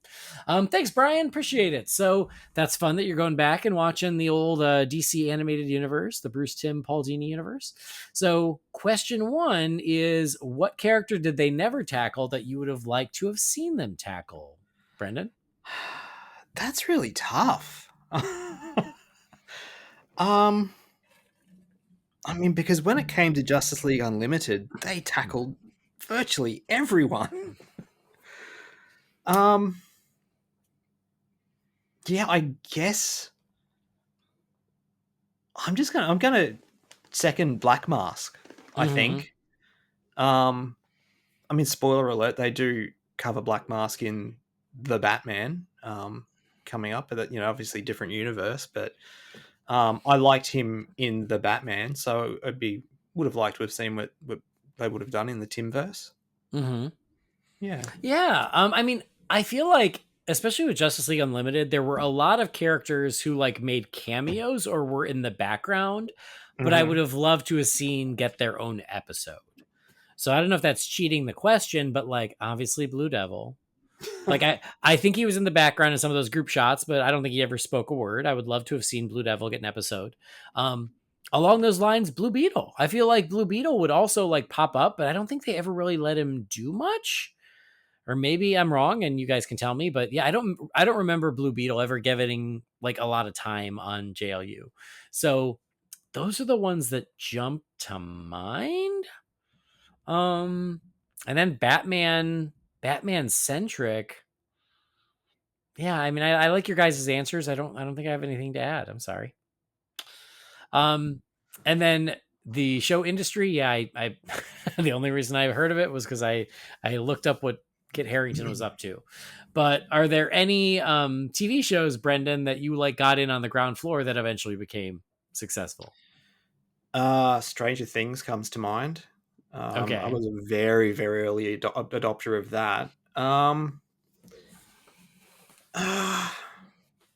Thanks, Brian. Appreciate it. So that's fun that you're going back and watching the old DC animated universe, the Bruce Timm Paul Dini universe. So question 1 is, what character did they never tackle that you would have liked to have seen them tackle? Brendan? That's really tough. I mean, because when it came to Justice League Unlimited, they tackled virtually everyone. Yeah, I guess I'm gonna second Black Mask, I think. I mean, spoiler alert, they do cover Black Mask in the Batman coming up, but obviously different universe, but I liked him in the Batman, so would have liked to have seen what they would have done in the Timverse. Yeah. Yeah. I mean, I feel like, especially with Justice League Unlimited, there were a lot of characters who like made cameos or were in the background, but I would have loved to have seen get their own episode. So I don't know if that's cheating the question, but like obviously Blue Devil. Like I think he was in the background in some of those group shots, but I don't think he ever spoke a word. I would love to have seen Blue Devil get an episode. Along those lines, Blue Beetle. I feel like Blue Beetle would also like pop up, but I don't think they ever really let him do much. Or maybe I'm wrong and you guys can tell me, but yeah, I don't remember Blue Beetle ever getting like a lot of time on JLU. So those are the ones that jump to mind. And then Batman centric. Yeah, I mean, I like your guys' answers. I don't think I have anything to add. I'm sorry. And then the show industry. Yeah, I the only reason I heard of it was because I looked up what Kit Harington was up to. But are there any TV shows, Brendan, that you like got in on the ground floor that eventually became successful? Stranger Things comes to mind. Okay. I was a very, very early adopter of that.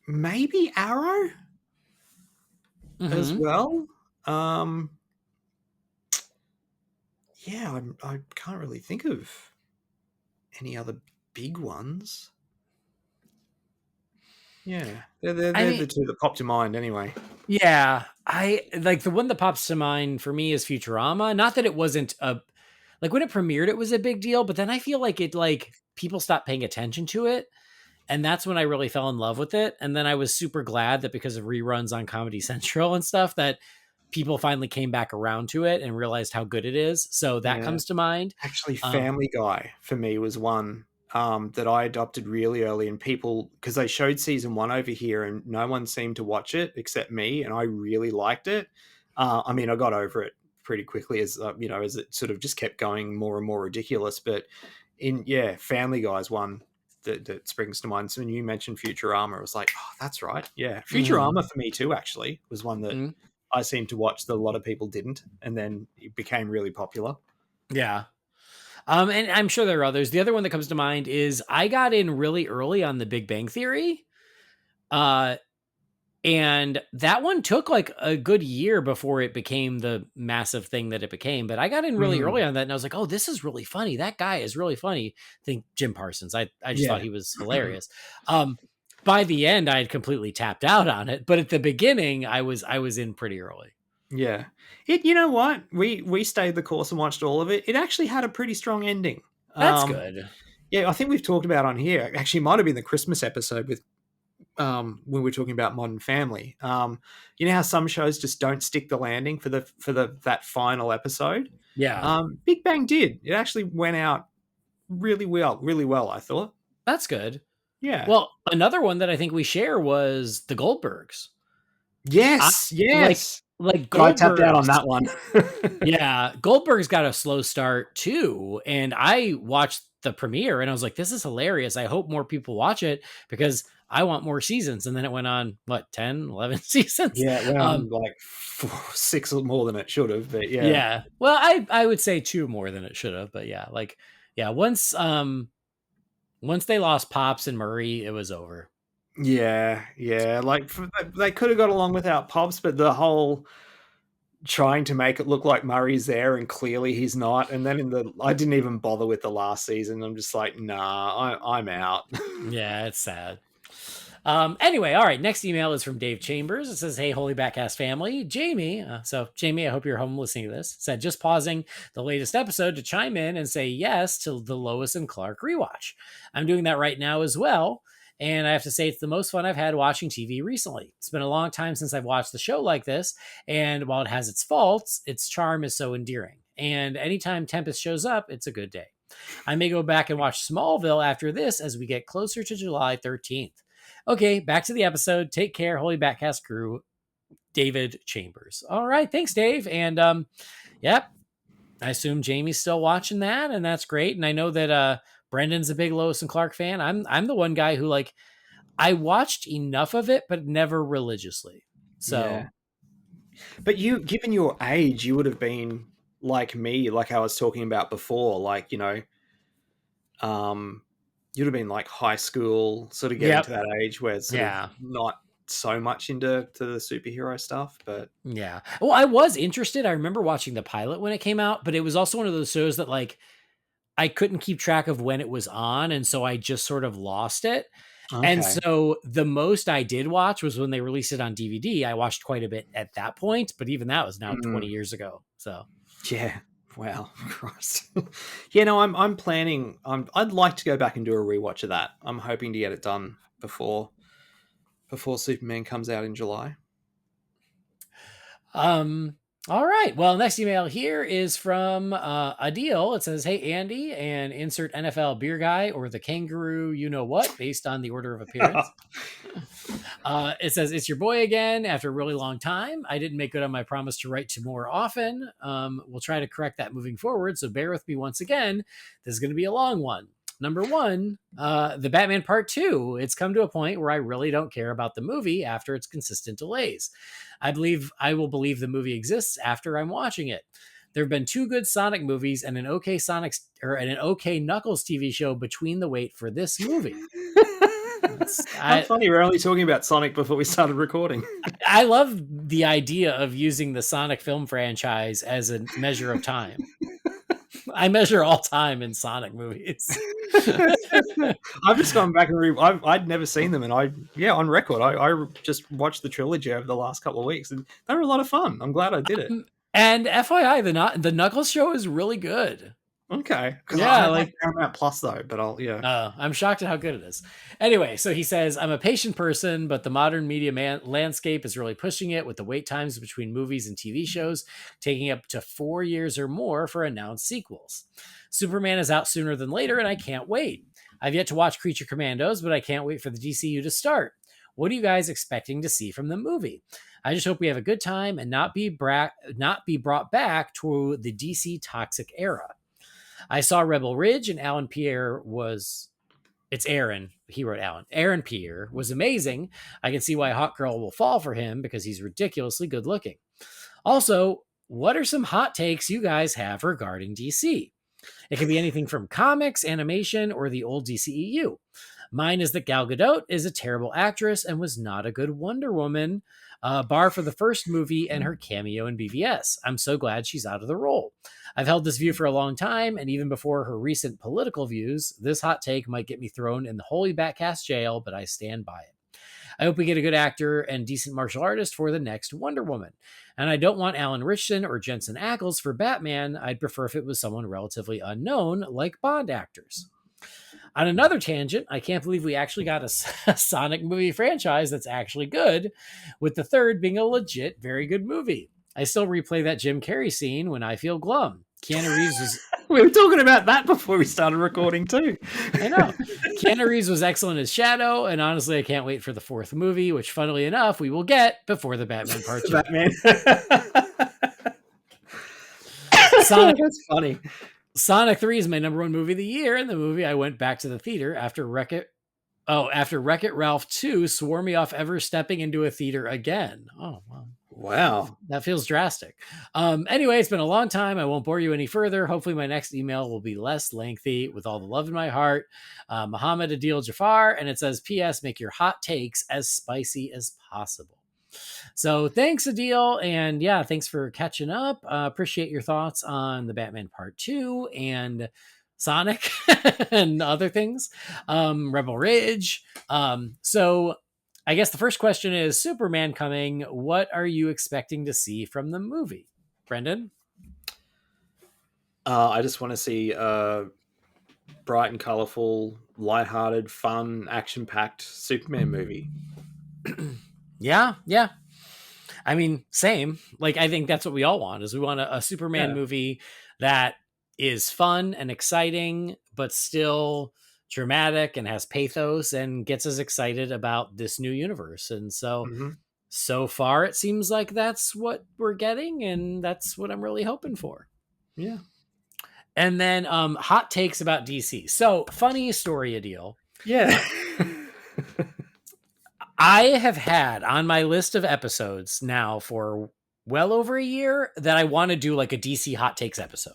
Maybe Arrow as well. Yeah, I can't really think of any other big ones. Yeah, they're the two that pop to mind anyway. Yeah, I like the one that pops to mind for me is Futurama. Not that it wasn't like when it premiered, it was a big deal, but then I feel like it like people stopped paying attention to it. And that's when I really fell in love with it. And then I was super glad that because of reruns on Comedy Central and stuff, that people finally came back around to it and realized how good it is. So that comes to mind. Actually, Family Guy for me was one that I adopted really early, and people, because they showed season 1 over here and no one seemed to watch it except me, and I really liked it. I mean, I got over it pretty quickly as as it sort of just kept going more and more ridiculous. But Family Guy is one that springs to mind. So when you mentioned Futurama, I was like, oh, that's right. Yeah, Futurama for me too actually was one that I seemed to watch that a lot of people didn't, and then it became really popular. Yeah. And I'm sure there are others. The other one that comes to mind is I got in really early on The Big Bang Theory. And that one took like a good year before it became the massive thing that it became. But I got in really early on that, and I was like, oh, this is really funny. That guy is really funny. I think Jim Parsons. I just thought he was hilarious. By the end, I had completely tapped out on it. But at the beginning, I was in pretty early. Yeah. You know what? We stayed the course and watched all of it. It actually had a pretty strong ending. That's good. Yeah, I think we've talked about on here. Actually, it might have been the Christmas episode with when we're talking about Modern Family. You know how some shows just don't stick the landing for that final episode? Yeah. Big Bang did. It actually went out really well, I thought. That's good. Yeah. Well, another one that I think we share was the Goldbergs. Yes. Like Goldbergs, I tapped out on that one. Yeah, Goldberg's got a slow start too, and I watched the premiere and I was like, this is hilarious. I hope more people watch it because I want more seasons. And then it went on 10, 11 seasons. Yeah, it went on like 6 more than it should have, but yeah. Yeah. Well, I would say 2 more than it should have, but yeah, once they lost Pops and Murray, it was over. Yeah. Like they could have got along without Pops, but the whole trying to make it look like Murray's there and clearly he's not. And then I didn't even bother with the last season. I'm just like, nah, I'm out. Yeah, it's sad. Anyway, all right. Next email is from Dave Chambers. It says, hey, Holy BatCast family. Jamie. So Jamie, I hope you're home listening to this. Said, just pausing the latest episode to chime in and say yes to the Lois and Clark rewatch. I'm doing that right now as well. And I have to say, it's the most fun I've had watching TV recently. It's been a long time since I've watched the show like this. And while it has its faults, its charm is so endearing. And anytime Tempest shows up, it's a good day. I may go back and watch Smallville after this as we get closer to July 13th. Okay, back to the episode. Take care, Holy BatCast crew. David Chambers. All right. Thanks, Dave. And yep, I assume Jamie's still watching that, and that's great. And I know that Brendan's a big Lois and Clark fan. I'm the one guy who, like, I watched enough of it, but never religiously. So, Yeah. But you, given your age, you would have been like me, like I was talking about before, like, you know, you'd have been like high school, sort of getting Yep. to that age where it's sort Yeah. of not so much into the superhero stuff, but Yeah. Well, I was interested. I remember watching the pilot when it came out, but it was also one of those shows that, like, I couldn't keep track of when it was on, and so I just sort of lost it. And okay. so the most I did watch was when they released it on DVD. I watched quite a bit at that point, but even that was now 20 years ago. So Yeah. Wow. Christ. Yeah, no, I'm planning. I'd like to go back and do a rewatch of that. I'm hoping to get it done before Superman comes out in July. All right. Well, next email here is from Adil. It says, "Hey Andy," and insert NFL beer guy or the kangaroo, you know what, based on the order of appearance. It says, "It's your boy again after a really long time. I didn't make good on my promise to write to more often. We'll try to correct that moving forward. So bear with me once again. This is going to be a long one. Number one, the Batman Part 2. It's come to a point where I really don't care about the movie after its consistent delays. I will believe the movie exists after I'm watching it. There have been 2 good Sonic movies and an okay Knuckles TV show between the wait for this movie." How funny, we're only talking about Sonic before we started recording. I love the idea of using the Sonic film franchise as a measure of time. I measure all time in Sonic movies. I've just gone back and I'd never seen them, and on record, I just watched the trilogy over the last couple of weeks, and they were a lot of fun. I'm glad I did it. And FYI, the Knuckles show is really good. Okay, yeah, I like Paramount Plus though, but I'm shocked at how good it is. Anyway, so he says, "I'm a patient person, but the modern media landscape is really pushing it, with the wait times between movies and TV shows taking up to 4 years or more for announced sequels. Superman is out sooner than later, and I can't wait. I've yet to watch Creature Commandos, but I can't wait for the DCU to start. What are you guys expecting to see from the movie? I just hope we have a good time and not be brought back to the DC toxic era. I saw Rebel Ridge, and Alan Pierre was... It's Aaron. He wrote Alan. Aaron Pierre was amazing. I can see why Hot Girl will fall for him because he's ridiculously good looking. Also, what are some hot takes you guys have regarding DC? It can be anything from comics, animation, or the old DCEU. Mine is that Gal Gadot is a terrible actress and was not a good Wonder Woman, bar for the first movie and her cameo in BVS. I'm so glad she's out of the role. I've held this view for a long time, and even before her recent political views, this hot take might get me thrown in the Holy BatCast jail, but I stand by it. I hope we get a good actor and decent martial artist for the next Wonder Woman. And I don't want Alan Ritchson or Jensen Ackles for Batman. I'd prefer if it was someone relatively unknown, like Bond actors. On another tangent, I can't believe we actually got a Sonic movie franchise that's actually good, with the third being a legit, very good movie. I still replay that Jim Carrey scene when I feel glum. Keanu Reeves was... We were talking about that before we started recording too. I know. Keanu Reeves was excellent as Shadow, and honestly, I can't wait for the 4th movie, which, funnily enough, we will get before the Batman Part 2. Batman. Sonic, that's funny. Sonic 3 is my number 1 movie of the year, and the movie I went back to the theater after Wreck-It Ralph 2 swore me off ever stepping into a theater again. Oh, wow. Wow. That feels drastic. Anyway, it's been a long time. I won't bore you any further. Hopefully my next email will be less lengthy. With all the love in my heart, Muhammad Adil Jafar. And it says, P.S. Make your hot takes as spicy as possible. So thanks, Adil. And yeah, thanks for catching up. Appreciate your thoughts on the Batman Part 2 and Sonic and other things. Rebel Ridge. So I guess the first question is, Superman coming. What are you expecting to see from the movie? Brendan? I just want to see bright and colorful, lighthearted, fun, action-packed Superman movie. Yeah. I mean, same. Like, I think that's what we all want, is we want a Superman movie that is fun and exciting, but still dramatic and has pathos and gets us excited about this new universe. And so so far it seems like that's what we're getting, and that's what I'm really hoping for. Yeah. And then hot takes about DC. So funny story, Adil. Yeah. I have had on my list of episodes now for well over a year that I want to do like a DC hot takes episode.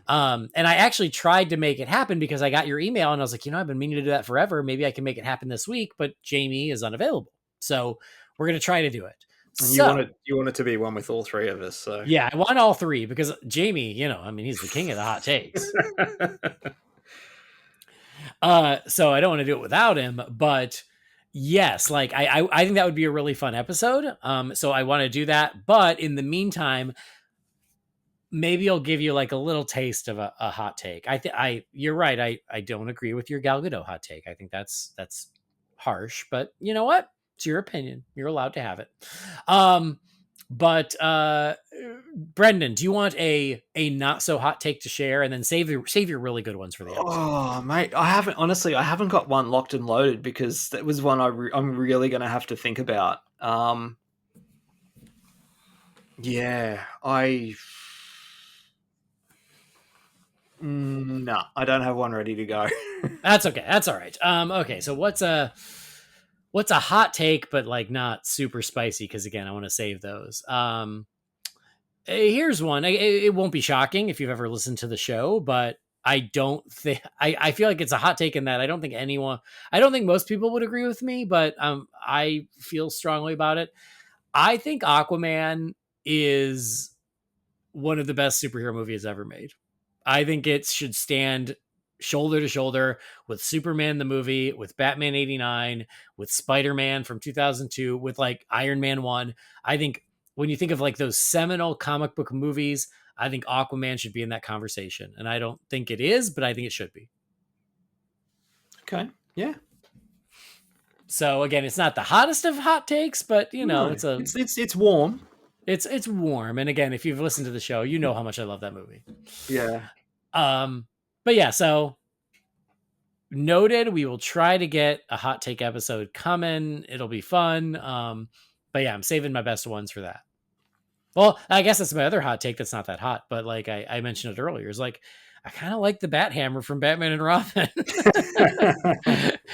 And I actually tried to make it happen because I got your email and I was like, I've been meaning to do that forever. Maybe I can make it happen this week, but Jamie is unavailable. So we're going to try to do it. And So, you want it to be one with all three of us. So yeah, I want all three because Jamie, he's the king of the hot takes. So I don't want to do it without him, but yes, like I think that would be a really fun episode. So I want to do that. But in the meantime, maybe I'll give you like a little taste of a hot take. You're right. I don't agree with your Gal Gadot hot take. I think that's harsh, but you know what? It's your opinion. You're allowed to have it. But Brendan, do you want a not so hot take to share, and then save your really good ones for the episode? Oh, mate, I haven't got one locked and loaded because that was one I'm really going to have to think about. Yeah, no, I don't have one ready to go. That's okay. That's all right. Okay, so what's a hot take, but like not super spicy? Because again, I want to save those. Here's one. It won't be shocking if you've ever listened to the show, but I don't think I feel like it's a hot take in that I don't think most people would agree with me, but I feel strongly about it. I think Aquaman is one of the best superhero movies ever made. I think it should stand shoulder to shoulder with Superman the movie, with Batman 89, with Spider-Man from 2002, with like Iron Man 1. I think when you think of like those seminal comic book movies, I think Aquaman should be in that conversation. And I don't think it is, but I think it should be. Okay. Yeah. So again, it's not the hottest of hot takes, but it's warm. It's warm. And again, if you've listened to the show, you know how much I love that movie. Yeah. But yeah, so noted. We will try to get a hot take episode coming. It'll be fun. But yeah, I'm saving my best ones for that. Well, I guess that's my other hot take that's not that hot, but like I mentioned it earlier, is like I kind of like the Bat Hammer from Batman and Robin.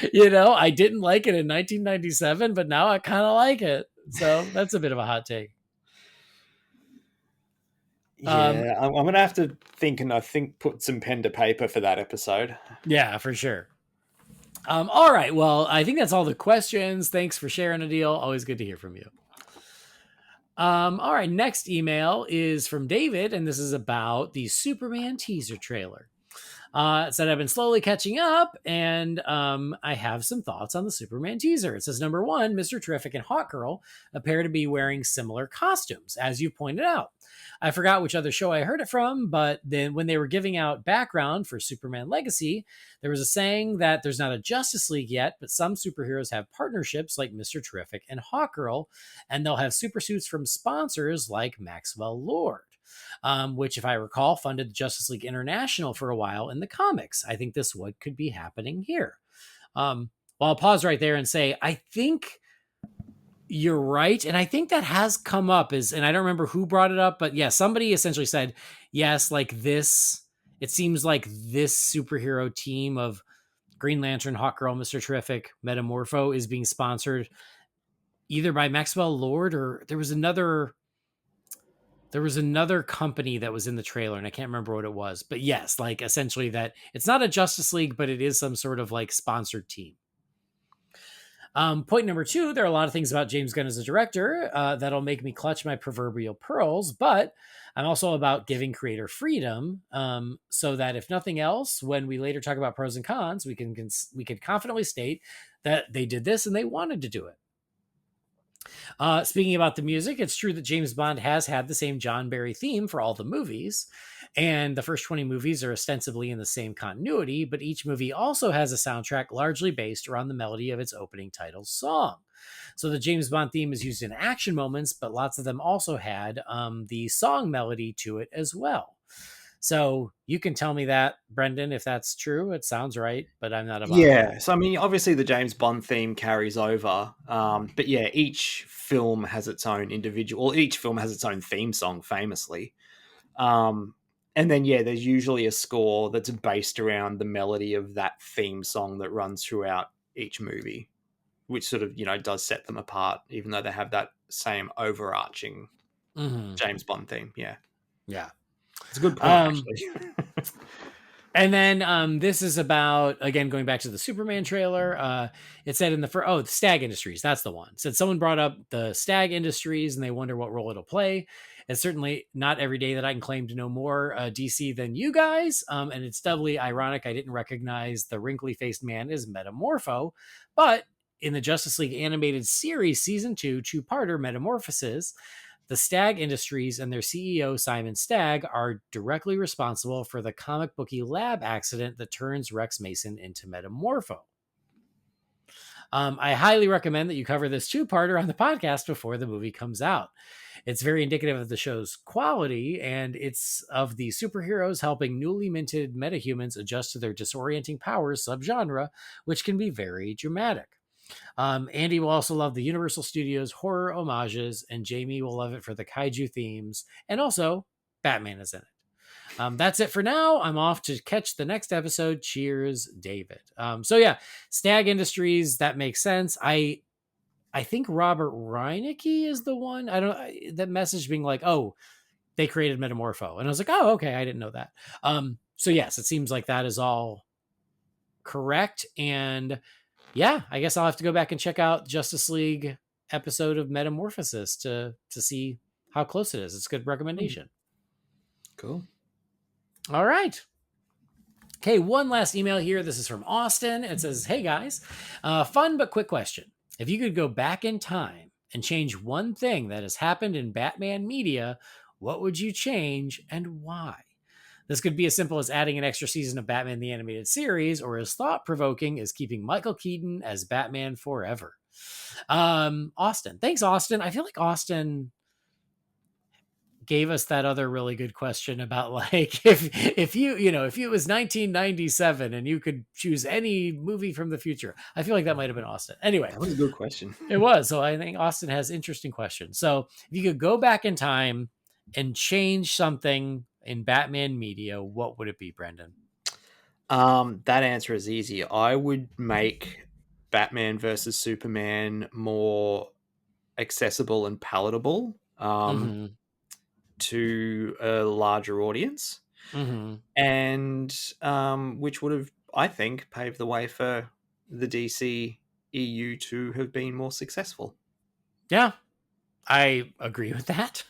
I didn't like it in 1997, but now I kind of like it. So that's a bit of a hot take. Yeah, I'm going to have to think put some pen to paper for that episode. Yeah, for sure. All right. Well, I think that's all the questions. Thanks for sharing, Adil. Always good to hear from you. All right. Next email is from David, and this is about the Superman teaser trailer. It said I've been slowly catching up, and I have some thoughts on the Superman teaser. It says, number one, Mr. Terrific and Hawkgirl appear to be wearing similar costumes, as you pointed out. I forgot which other show I heard it from, but then when they were giving out background for Superman Legacy, there was a saying that there's not a Justice League yet, but some superheroes have partnerships like Mr. Terrific and Hawkgirl, and they'll have supersuits from sponsors like Maxwell Lord. Which, if I recall, funded the Justice League International for a while in the comics. I think this could be happening here. Well, I'll pause right there and say, I think you're right. And I think that has come up and I don't remember who brought it up, but yeah, somebody essentially said, yes, like this, it seems like this superhero team of Green Lantern, Hawkgirl, Mr. Terrific, Metamorpho is being sponsored either by Maxwell Lord or there was another company that was in the trailer and I can't remember what it was, but yes, like essentially that it's not a Justice League, but it is some sort of like sponsored team. Point number two, there are a lot of things about James Gunn as a director that'll make me clutch my proverbial pearls, but I'm also about giving creator freedom so that if nothing else, when we later talk about pros and cons, we can confidently state that they did this and they wanted to do it. Speaking about the music, it's true that James Bond has had the same John Barry theme for all the movies, and the first 20 movies are ostensibly in the same continuity, but each movie also has a soundtrack largely based around the melody of its opening title song. So the James Bond theme is used in action moments, but lots of them also had the song melody to it as well. So you can tell me that, Brendan, if that's true. It sounds right, but I'm not a Bond Yeah. fan. So, I mean, obviously the James Bond theme carries over. But yeah, each film has its own each film has its own theme song, famously. And then, yeah, there's usually a score that's based around the melody of that theme song that runs throughout each movie, which sort of, does set them apart, even though they have that same overarching James Bond theme. Yeah. Yeah. It's a good point, actually. And then this is about, again, going back to the Superman trailer. It said in the the Stag Industries. That's the one. It said someone brought up the Stag Industries and they wonder what role it'll play. It's certainly not every day that I can claim to know more DC than you guys. And it's doubly ironic I didn't recognize the wrinkly faced man as Metamorpho. But in the Justice League animated series, season 2, two-parter Metamorphosis, the Stag Industries and their CEO, Simon Stagg, are directly responsible for the comic booky lab accident that turns Rex Mason into Metamorpho. I highly recommend that you cover this two-parter on the podcast before the movie comes out. It's very indicative of the show's quality, and it's of the superheroes helping newly minted metahumans adjust to their disorienting powers subgenre, which can be very dramatic. Andy will also love the Universal Studios horror homages, and Jamie will love it for the kaiju themes, and also Batman is in it. That's it for now. I'm off to catch the next episode. Cheers, David. So yeah, Stag Industries, that makes sense. I think Robert Reinecke is the one. That message being like, oh, they created Metamorpho, and I was like, oh, okay, I didn't know that. So yes, it seems like that is all correct, and yeah, I guess I'll have to go back and check out Justice League episode of Metamorphosis to see how close it is. It's a good recommendation. Cool. All right. Okay, one last email here. This is from Austin. It says, hey guys, fun but quick question. If you could go back in time and change one thing that has happened in Batman media, what would you change and why? This could be as simple as adding an extra season of Batman the Animated Series, or as thought-provoking as keeping Michael Keaton as Batman forever. Austin. Thanks, Austin. I feel like Austin gave us that other really good question about, like, if it was 1997 and you could choose any movie from the future. I feel like that might have been Austin. Anyway. That was a good question. It was. So I think Austin has interesting questions. So if you could go back in time and change something in Batman media, what would it be, Brendan? That answer is easy. I would make Batman versus Superman more accessible and palatable to a larger audience, and which would have, I think, paved the way for the DC EU to have been more successful. Yeah, I agree with that.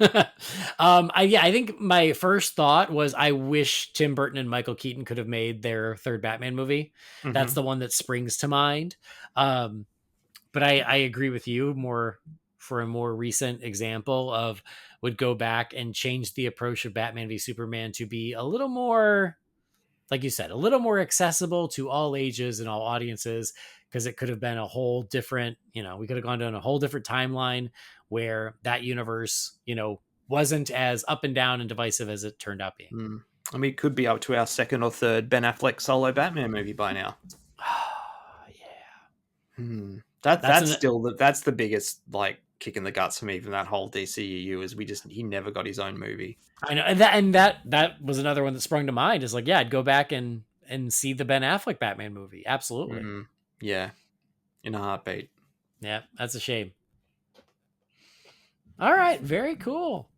I think my first thought was I wish Tim Burton and Michael Keaton could have made their third Batman movie. That's the one that springs to mind. But I agree with you more for a more recent example of would go back and change the approach of Batman v Superman to be a little more, like you said, a little more accessible to all ages and all audiences, because it could have been a whole different, we could have gone down a whole different timeline where that universe, wasn't as up and down and divisive as it turned out being. I mean, it could be up to our second or third Ben Affleck solo Batman movie by now. Yeah. That's the biggest, like, kick in the guts for me from that whole DCEU is he never got his own movie. I know, and that was another one that sprung to mind. Is like, yeah, I'd go back and see the Ben Affleck Batman movie. Absolutely. Yeah, in a heartbeat. Yeah, that's a shame. All right, very cool.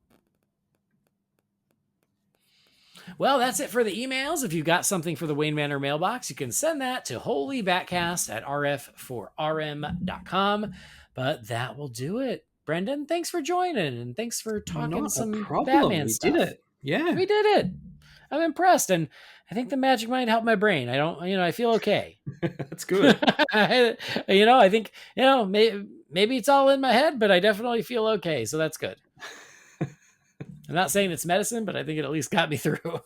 Well, that's it for the emails. If you've got something for the Wayne Manor mailbox, you can send that to Holy BatCast at rf4rm.com. But that will do it. Brendan, thanks for joining, and thanks for talking some Batman stuff. We did it. Yeah. We did it. I'm impressed, and I think the magic might help my brain. I feel okay. That's good. I think, maybe it's all in my head, but I definitely feel okay. So that's good. I'm not saying it's medicine, but I think it at least got me through.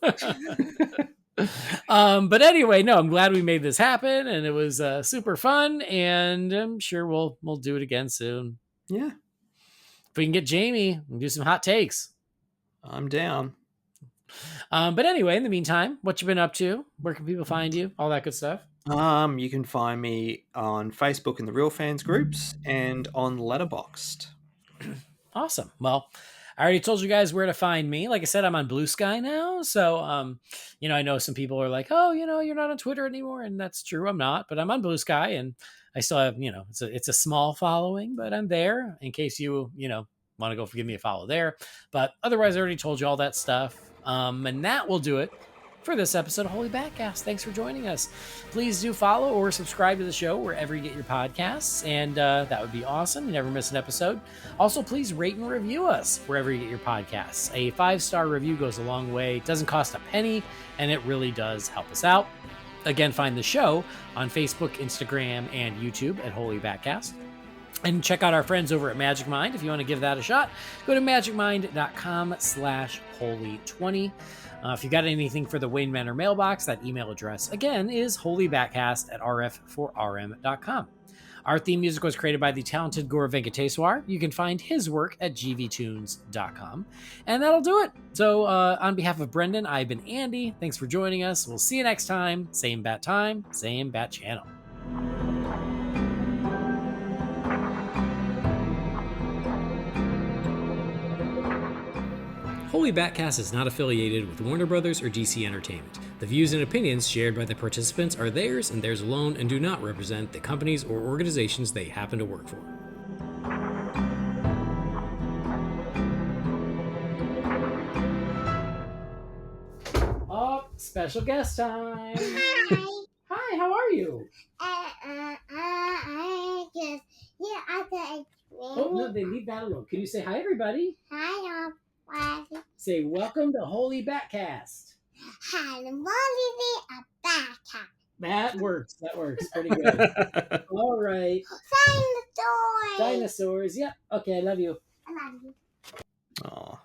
But anyway, no, I'm glad we made this happen, and it was super fun, and I'm sure we'll do it again soon. Yeah. If we can get Jamie and do some hot takes. I'm down. But anyway, in the meantime, what you been up to? Where can people find you? All that good stuff. You can find me on Facebook in the Real Fans groups and on Letterboxd. Awesome. Well, I already told you guys where to find me. Like I said, I'm on Blue Sky now. So, I know some people are like, oh, you're not on Twitter anymore. And that's true. I'm not, but I'm on Blue Sky and I still have, it's a small following, but I'm there in case you want to go give me a follow there. But otherwise, I already told you all that stuff. And that will do it for this episode of Holy BatCast. Thanks for joining us. Please do follow or subscribe to the show wherever you get your podcasts, and that would be awesome. You never miss an episode. Also, please rate and review us wherever you get your podcasts. A 5-star review goes a long way. It doesn't cost a penny, and it really does help us out. Again, find the show on Facebook, Instagram, and YouTube at Holy BatCast. And check out our friends over at Magic Mind if you want to give that a shot. Go to magicmind.com/holy20. If you got anything for the Wayne Manor mailbox, that email address, again, is holybatcast@rf4rm.com. Our theme music was created by the talented Gaurav Venkateswar. You can find his work at gvtunes.com. And that'll do it. So on behalf of Brendan, I've been Andy. Thanks for joining us. We'll see you next time. Same bat time, same bat channel. Holy BatCast is not affiliated with Warner Brothers or DC Entertainment. The views and opinions shared by the participants are theirs and theirs alone and do not represent the companies or organizations they happen to work for. Oh, special guest time. Hi. Hi, how are you? I just Oh, no, they leave that alone. Can you say hi, everybody? Hi, everybody. Say, welcome to Holy BatCast. Hi, a backpack. That works. Pretty good. All right. Dinosaurs. Dinosaurs. Yep. Okay, I love you. I love you. Oh.